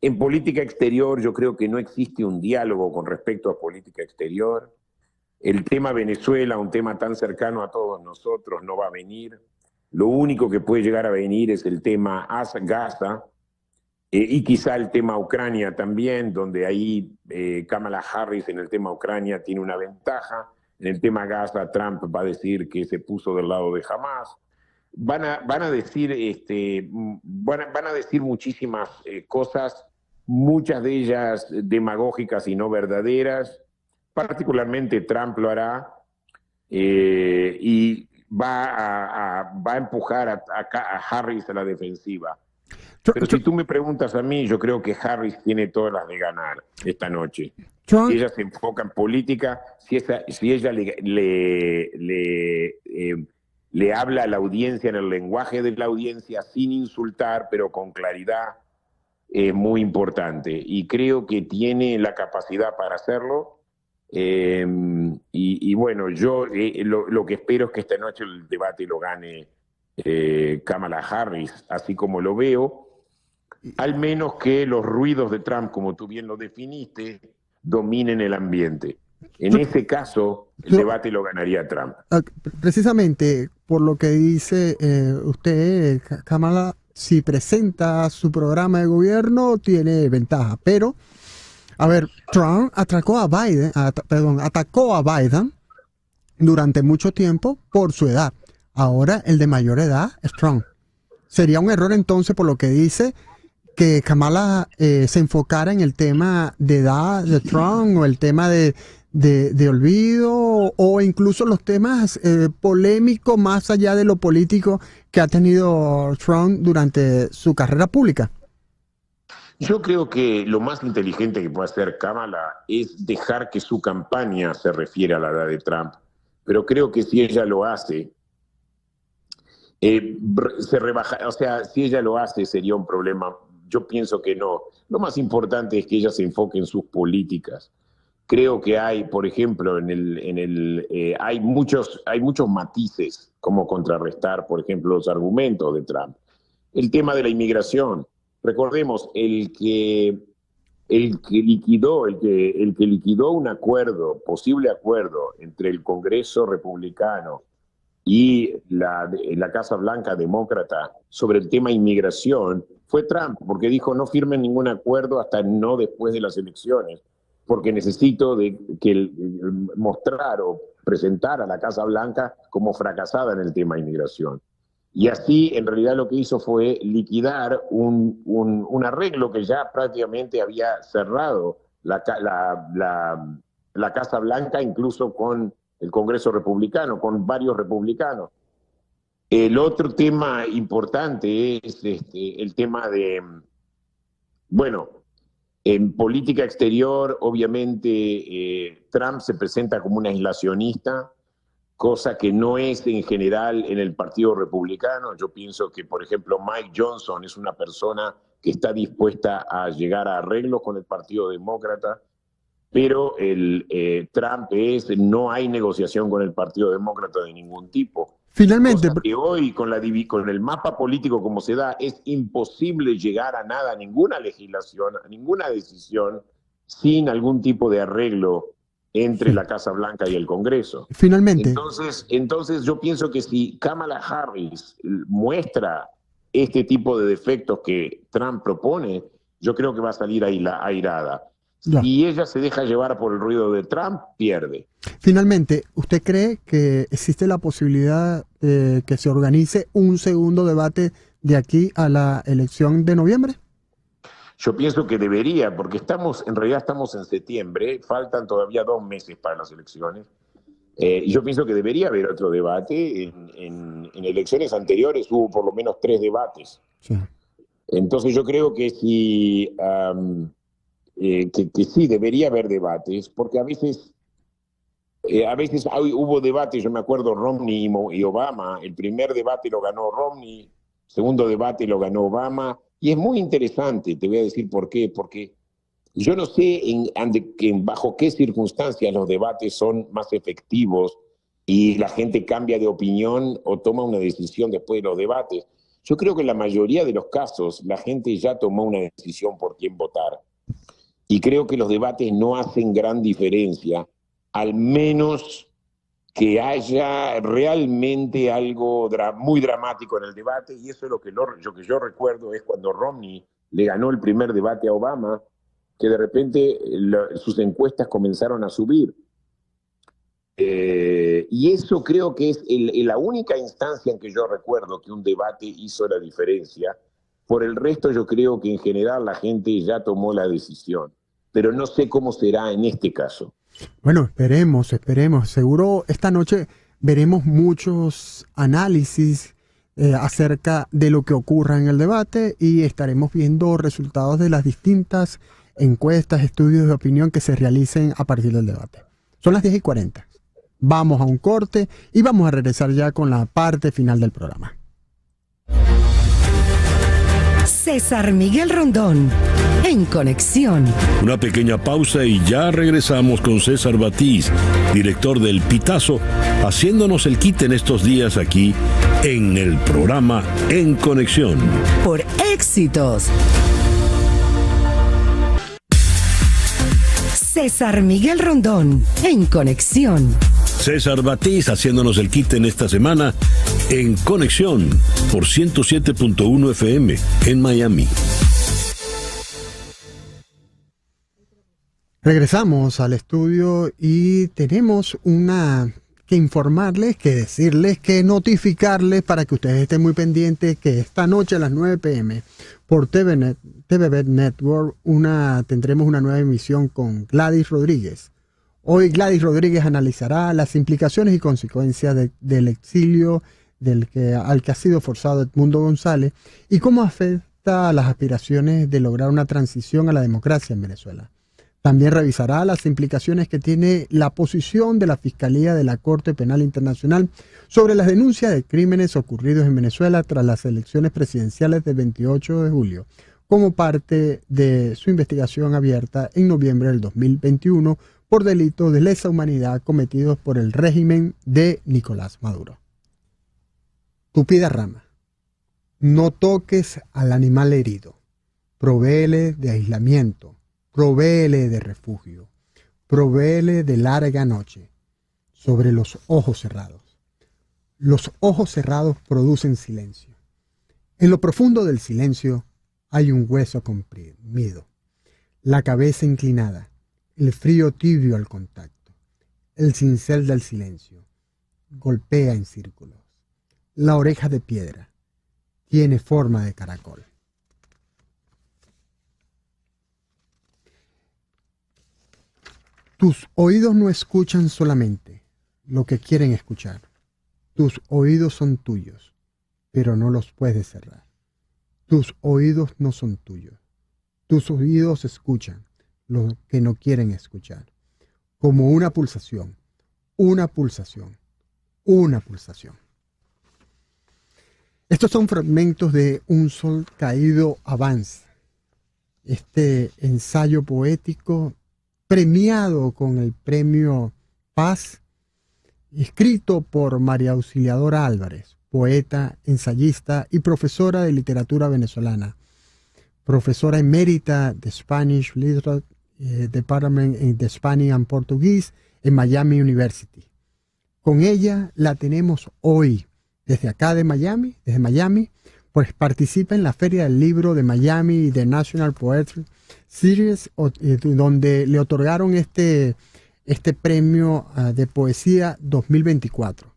En política exterior yo creo que no existe un diálogo con respecto a política exterior. El tema Venezuela, un tema tan cercano a todos nosotros, no va a venir. Lo único que puede llegar a venir es el tema Gaza y quizá el tema Ucrania también, donde ahí Kamala Harris en el tema Ucrania tiene una ventaja. En el tema Gaza, Trump va a decir que se puso del lado de Hamas. Van a decir muchísimas cosas, muchas de ellas demagógicas y no verdaderas. Particularmente Trump lo hará y va a empujar a Harris a la defensiva. Pero si tú me preguntas a mí, yo creo que Harris tiene todas las de ganar esta noche. Si ella se enfoca en política, si ella le habla a la audiencia en el lenguaje de la audiencia sin insultar, pero con claridad, muy importante. Y creo que tiene la capacidad para hacerlo. Y bueno, yo lo que espero es que esta noche el debate lo gane Kamala Harris, así como lo veo, al menos que los ruidos de Trump, como tú bien lo definiste, dominen el ambiente. En ese caso, el debate lo ganaría Trump. Precisamente por lo que dice usted, Kamala, si presenta su programa de gobierno, tiene ventaja. Pero, a ver, Trump atacó a Biden durante mucho tiempo por su edad. Ahora, el de mayor edad es Trump. Sería un error entonces, por lo que dice, que Kamala se enfocara en el tema de edad de Trump o el tema de olvido o incluso los temas polémicos más allá de lo político que ha tenido Trump durante su carrera pública. Yo creo que lo más inteligente que puede hacer Kamala es dejar que su campaña se refiera a la edad de Trump. Pero creo que si ella lo hace, se rebaja, o sea, si ella lo hace sería un problema. Yo pienso que no. Lo más importante es que ella se enfoque en sus políticas. Creo que hay, por ejemplo, hay muchos matices como contrarrestar, por ejemplo, los argumentos de Trump. El tema de la inmigración. Recordemos, el que liquidó un acuerdo, posible acuerdo entre el Congreso republicano y la Casa Blanca demócrata sobre el tema inmigración fue Trump, porque dijo no firmen ningún acuerdo hasta no después de las elecciones, porque necesito mostrar o presentar a la Casa Blanca como fracasada en el tema inmigración. Y así, en realidad, lo que hizo fue liquidar un arreglo que ya prácticamente había cerrado la Casa Blanca, incluso con el Congreso republicano, con varios republicanos. El otro tema importante es el tema de, bueno, en política exterior, obviamente, Trump se presenta como un aislacionista, cosa que no es en general en el Partido Republicano. Yo pienso que, por ejemplo, Mike Johnson es una persona que está dispuesta a llegar a arreglos con el Partido Demócrata, pero Trump no hay negociación con el Partido Demócrata de ningún tipo. Finalmente, cosa que hoy con el mapa político como se da, es imposible llegar a nada, a ninguna legislación, a ninguna decisión, sin algún tipo de arreglo entre la Casa Blanca y el Congreso. Finalmente. Entonces yo pienso que si Kamala Harris muestra este tipo de defectos que Trump propone, yo creo que va a salir airada. Ya. Si ella se deja llevar por el ruido de Trump, pierde. Finalmente, ¿usted cree que existe la posibilidad de que se organice un segundo debate de aquí a la elección de noviembre? Yo pienso que debería, porque en realidad estamos en septiembre, faltan todavía 2 meses para las elecciones. Yo pienso que debería haber otro debate. En elecciones anteriores hubo por lo menos 3 debates. Sí. Entonces yo creo que si que sí debería haber debates, porque a veces hubo debates, yo me acuerdo Romney y Obama, el primer debate lo ganó Romney, segundo debate lo ganó Obama, y es muy interesante, te voy a decir por qué, porque yo no sé bajo qué circunstancias los debates son más efectivos y la gente cambia de opinión o toma una decisión después de los debates. Yo creo que en la mayoría de los casos la gente ya tomó una decisión por quién votar. Y creo que los debates no hacen gran diferencia, al menos que haya realmente algo muy dramático en el debate, y eso es lo que yo recuerdo es cuando Romney le ganó el primer debate a Obama, que de repente sus encuestas comenzaron a subir. Y eso creo que es la única instancia en que yo recuerdo que un debate hizo la diferencia. Por el resto yo creo que en general la gente ya tomó la decisión, pero no sé cómo será en este caso. Bueno, esperemos. Seguro esta noche veremos muchos análisis acerca de lo que ocurra en el debate y estaremos viendo resultados de las distintas encuestas, estudios de opinión que se realicen a partir del debate. Son las 10:40. Vamos a un corte y vamos a regresar ya con la parte final del programa. César Miguel Rondón, en Conexión. Una pequeña pausa y ya regresamos con César Batiz, director del Pitazo, haciéndonos el quite en estos días aquí en el programa En Conexión. Por Éxitos. César Miguel Rondón, en Conexión. César Batiz haciéndonos el quite en esta semana en Conexión por 107.1 FM en Miami. Regresamos al estudio y tenemos que informarles, que decirles, que notificarles para que ustedes estén muy pendientes que esta noche a las 9 p.m. por TVB Network tendremos una nueva emisión con Gladys Rodríguez. Hoy Gladys Rodríguez analizará las implicaciones y consecuencias del exilio al que ha sido forzado Edmundo González y cómo afecta a las aspiraciones de lograr una transición a la democracia en Venezuela. También revisará las implicaciones que tiene la posición de la Fiscalía de la Corte Penal Internacional sobre las denuncias de crímenes ocurridos en Venezuela tras las elecciones presidenciales del 28 de julio, como parte de su investigación abierta en noviembre del 2021 por delitos de lesa humanidad cometidos por el régimen de Nicolás Maduro. Tupida rama. No toques al animal herido. Provéele de aislamiento. Provéele de refugio. Provéele de larga noche. Sobre los ojos cerrados. Los ojos cerrados producen silencio. En lo profundo del silencio hay un hueso comprimido. La cabeza inclinada. El frío tibio al contacto. El cincel del silencio. Golpea en círculos. La oreja de piedra. Tiene forma de caracol. Tus oídos no escuchan solamente lo que quieren escuchar. Tus oídos son tuyos, pero no los puedes cerrar. Tus oídos no son tuyos. Tus oídos escuchan lo que no quieren escuchar. Como una pulsación, una pulsación, una pulsación. Estos son fragmentos de Un sol caído avanza. Este ensayo poético premiado con el premio Paz, escrito por María Auxiliadora Álvarez, poeta, ensayista y profesora de literatura venezolana, profesora emérita de Spanish Literature Department de Spanish and Portuguese en Miami University. Con ella la tenemos hoy, desde acá desde Miami, pues participa en la Feria del Libro de Miami y de National Poetry Series, donde le otorgaron este premio de poesía 2024.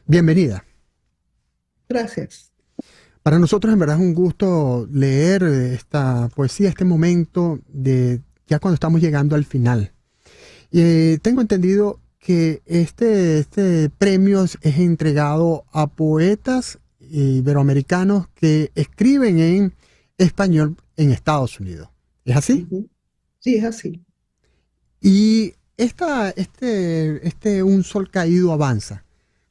Bienvenida. Gracias. Para nosotros en verdad es un gusto leer esta poesía, este momento de ya cuando estamos llegando al final. Tengo entendido que este premio es entregado a poetas iberoamericanos que escriben en español en Estados Unidos. ¿Es así? Sí, es así. Y Un Sol Caído avanza.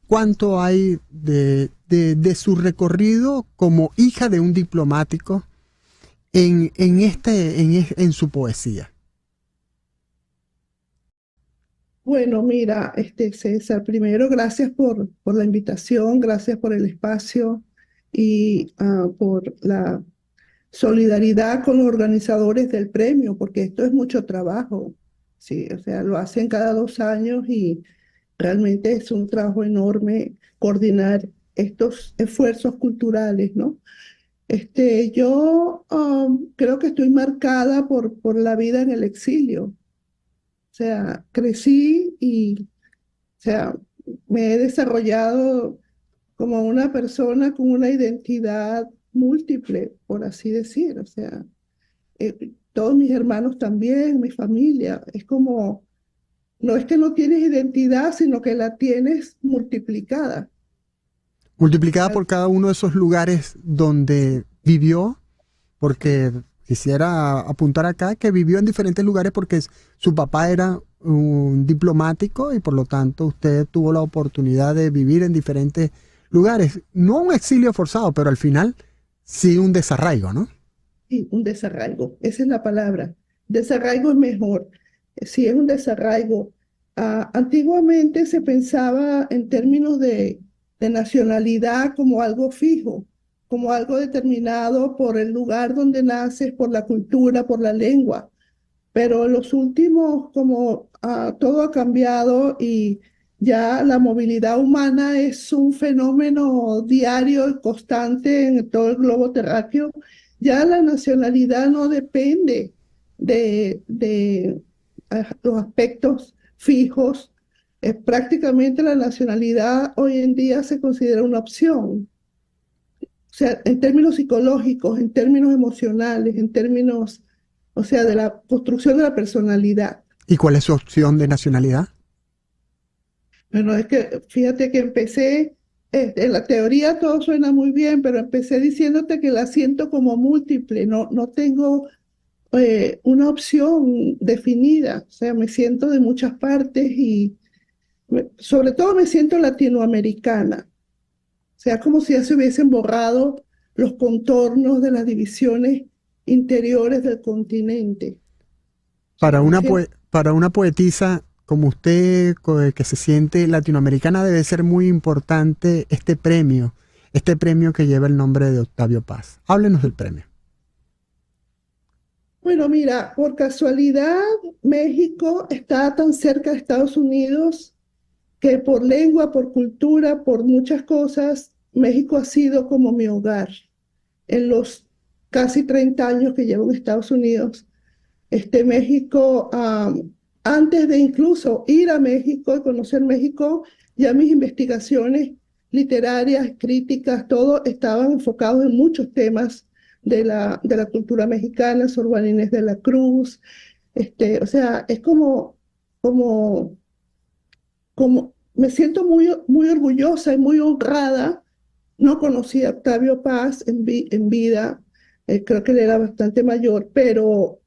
¿Cuánto hay de su recorrido como hija de un diplomático en su poesía? Bueno, mira, César, primero gracias por la invitación, gracias por el espacio y por la solidaridad con los organizadores del premio, porque esto es mucho trabajo, sí, o sea, lo hacen cada 2 años y realmente es un trabajo enorme coordinar estos esfuerzos culturales, ¿no? Yo creo que estoy marcada por la vida en el exilio, o sea, crecí y, o sea, me he desarrollado como una persona con una identidad múltiple, por así decir, o sea, todos mis hermanos también, mi familia, es como, no es que no tienes identidad, sino que la tienes multiplicada. Multiplicada por cada uno de esos lugares donde vivió, porque quisiera apuntar acá que vivió en diferentes lugares porque su papá era un diplomático y por lo tanto usted tuvo la oportunidad de vivir en diferentes lugares. No un exilio forzado, pero al final sí un desarraigo, ¿no? Sí, un desarraigo, esa es la palabra. Desarraigo es mejor. Sí, es un desarraigo. Antiguamente se pensaba en términos de nacionalidad como algo fijo, como algo determinado por el lugar donde naces, por la cultura, por la lengua. Pero en los últimos, como todo ha cambiado y ya la movilidad humana es un fenómeno diario y constante en todo el globo terráqueo, ya la nacionalidad no depende de los aspectos fijos. Prácticamente la nacionalidad hoy en día se considera una opción. O sea, en términos psicológicos, en términos emocionales, en términos, o sea, de la construcción de la personalidad. ¿Y cuál es su opción de nacionalidad? Bueno, es que fíjate que empecé, en la teoría todo suena muy bien, pero empecé diciéndote que la siento como múltiple, no tengo una opción definida, o sea, me siento de muchas partes y sobre todo me siento latinoamericana, o sea, como si ya se hubiesen borrado los contornos de las divisiones interiores del continente. Para Me una, siento- para una poetisa como usted, que se siente latinoamericana, debe ser muy importante este premio que lleva el nombre de Octavio Paz. Háblenos del premio. Bueno, mira, por casualidad México está tan cerca de Estados Unidos que por lengua, por cultura, por muchas cosas, México ha sido como mi hogar. En los casi 30 años que llevo en Estados Unidos, México, antes de incluso ir a México y conocer México, ya mis investigaciones literarias, críticas, todo estaban enfocados en muchos temas de la cultura mexicana, Sor Juana Inés de la Cruz, o sea, es como me siento muy orgullosa y muy honrada. No conocí a Octavio Paz en vida, creo que él era bastante mayor, pero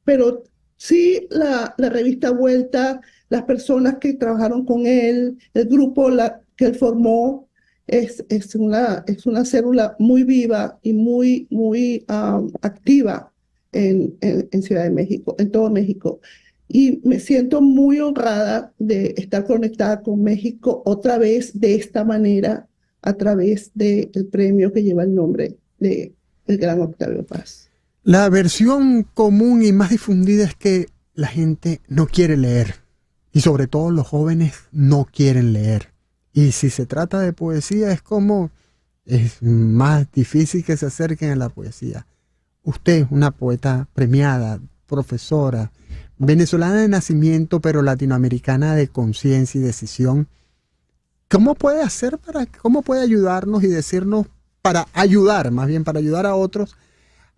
sí la revista Vuelta, las personas que trabajaron con él, el grupo que él formó, es una célula muy viva y muy activa en Ciudad de México, en todo México. Y me siento muy honrada de estar conectada con México otra vez de esta manera a través del premio que lleva el nombre de el gran Octavio Paz. La versión común y más difundida es que la gente no quiere leer y sobre todo los jóvenes no quieren leer. Y si se trata de poesía es más difícil que se acerquen a la poesía. Usted, una poeta premiada, profesora, venezolana de nacimiento pero latinoamericana de conciencia y decisión, ¿cómo puede ayudarnos y decirnos para ayudar, más bien para ayudar a otros,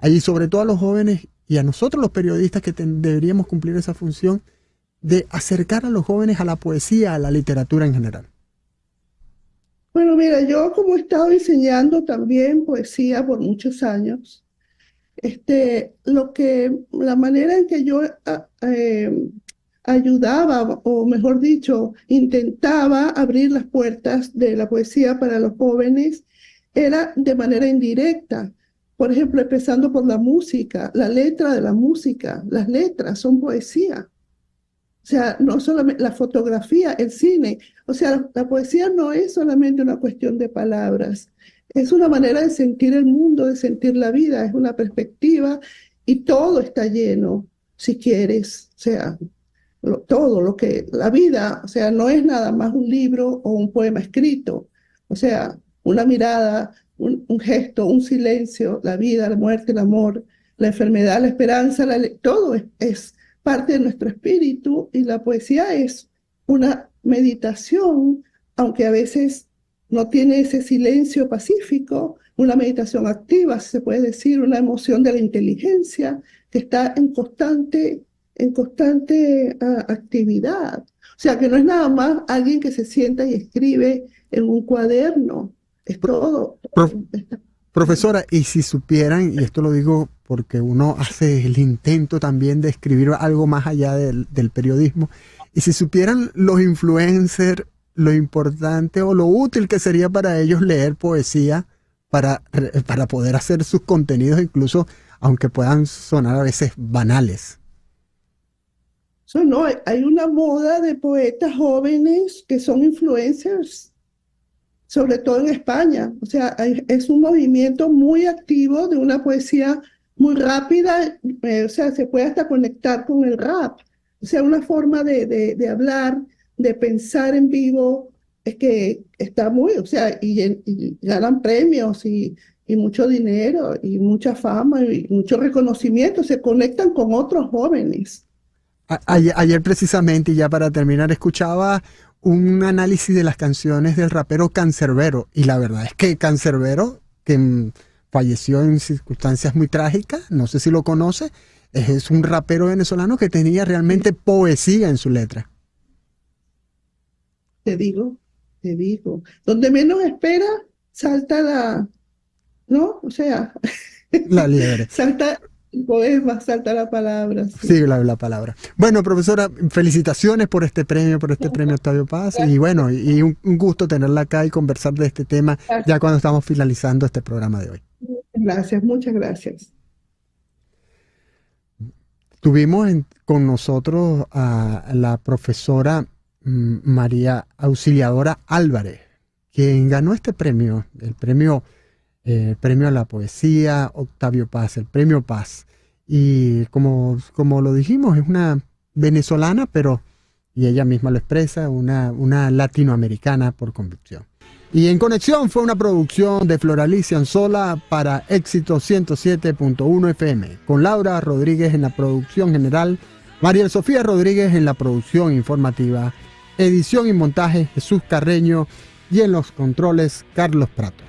y sobre todo a los jóvenes y a nosotros los periodistas que deberíamos cumplir esa función de acercar a los jóvenes a la poesía, a la literatura en general? Bueno, mira, yo como he estado enseñando también poesía por muchos años, La manera en que yo ayudaba, o mejor dicho, intentaba abrir las puertas de la poesía para los jóvenes, era de manera indirecta. Por ejemplo, empezando por la música, la letra de la música, las letras son poesía. O sea, no solamente la fotografía, el cine. O sea, la poesía no es solamente una cuestión de palabras. Es una manera de sentir el mundo, de sentir la vida, es una perspectiva y todo está lleno, si quieres. O sea, todo lo que la vida, o sea, no es nada más un libro o un poema escrito. O sea, una mirada, un gesto, un silencio, la vida, la muerte, el amor, la enfermedad, la esperanza, todo es parte de nuestro espíritu, y la poesía es una meditación, aunque a veces no tiene ese silencio pacífico, una meditación activa, se puede decir, una emoción de la inteligencia que está en constante actividad. O sea, que no es nada más alguien que se sienta y escribe en un cuaderno, es todo. Profesora, y si supieran, y esto lo digo porque uno hace el intento también de escribir algo más allá del periodismo, y si supieran los influencers lo importante o lo útil que sería para ellos leer poesía para poder hacer sus contenidos, incluso aunque puedan sonar a veces banales. No, hay una moda de poetas jóvenes que son influencers, sobre todo en España. O sea, es un movimiento muy activo de una poesía muy rápida, o sea, se puede hasta conectar con el rap. O sea, una forma de hablar, de pensar en vivo, es que está muy, o sea, y ganan premios y mucho dinero y mucha fama y mucho reconocimiento, se conectan con otros jóvenes. Ayer precisamente, y ya para terminar, escuchaba un análisis de las canciones del rapero Canserbero, y la verdad es que Canserbero, que falleció en circunstancias muy trágicas, no sé si lo conoce, es un rapero venezolano que tenía realmente poesía en su letra. Te digo, donde menos espera, salta ¿no? O sea, la liebre. Salta el poema, salta la palabra. Sí, la palabra. Bueno, profesora, felicitaciones por este premio Octavio Paz. Gracias. Y bueno, y un gusto tenerla acá y conversar de este tema. Gracias. Ya cuando estamos finalizando este programa de hoy. Gracias, muchas gracias. Tuvimos con nosotros a la profesora María Auxiliadora Álvarez, quien ganó este premio, el premio a la poesía Octavio Paz, el premio Paz. Y como lo dijimos, es una venezolana, y ella misma lo expresa, una latinoamericana por convicción. Y En Conexión fue una producción de Floralicia Anzola para Éxito 107.1 FM, con Laura Rodríguez en la producción general, María Sofía Rodríguez en la producción informativa, edición y montaje Jesús Carreño, y en los controles Carlos Prato.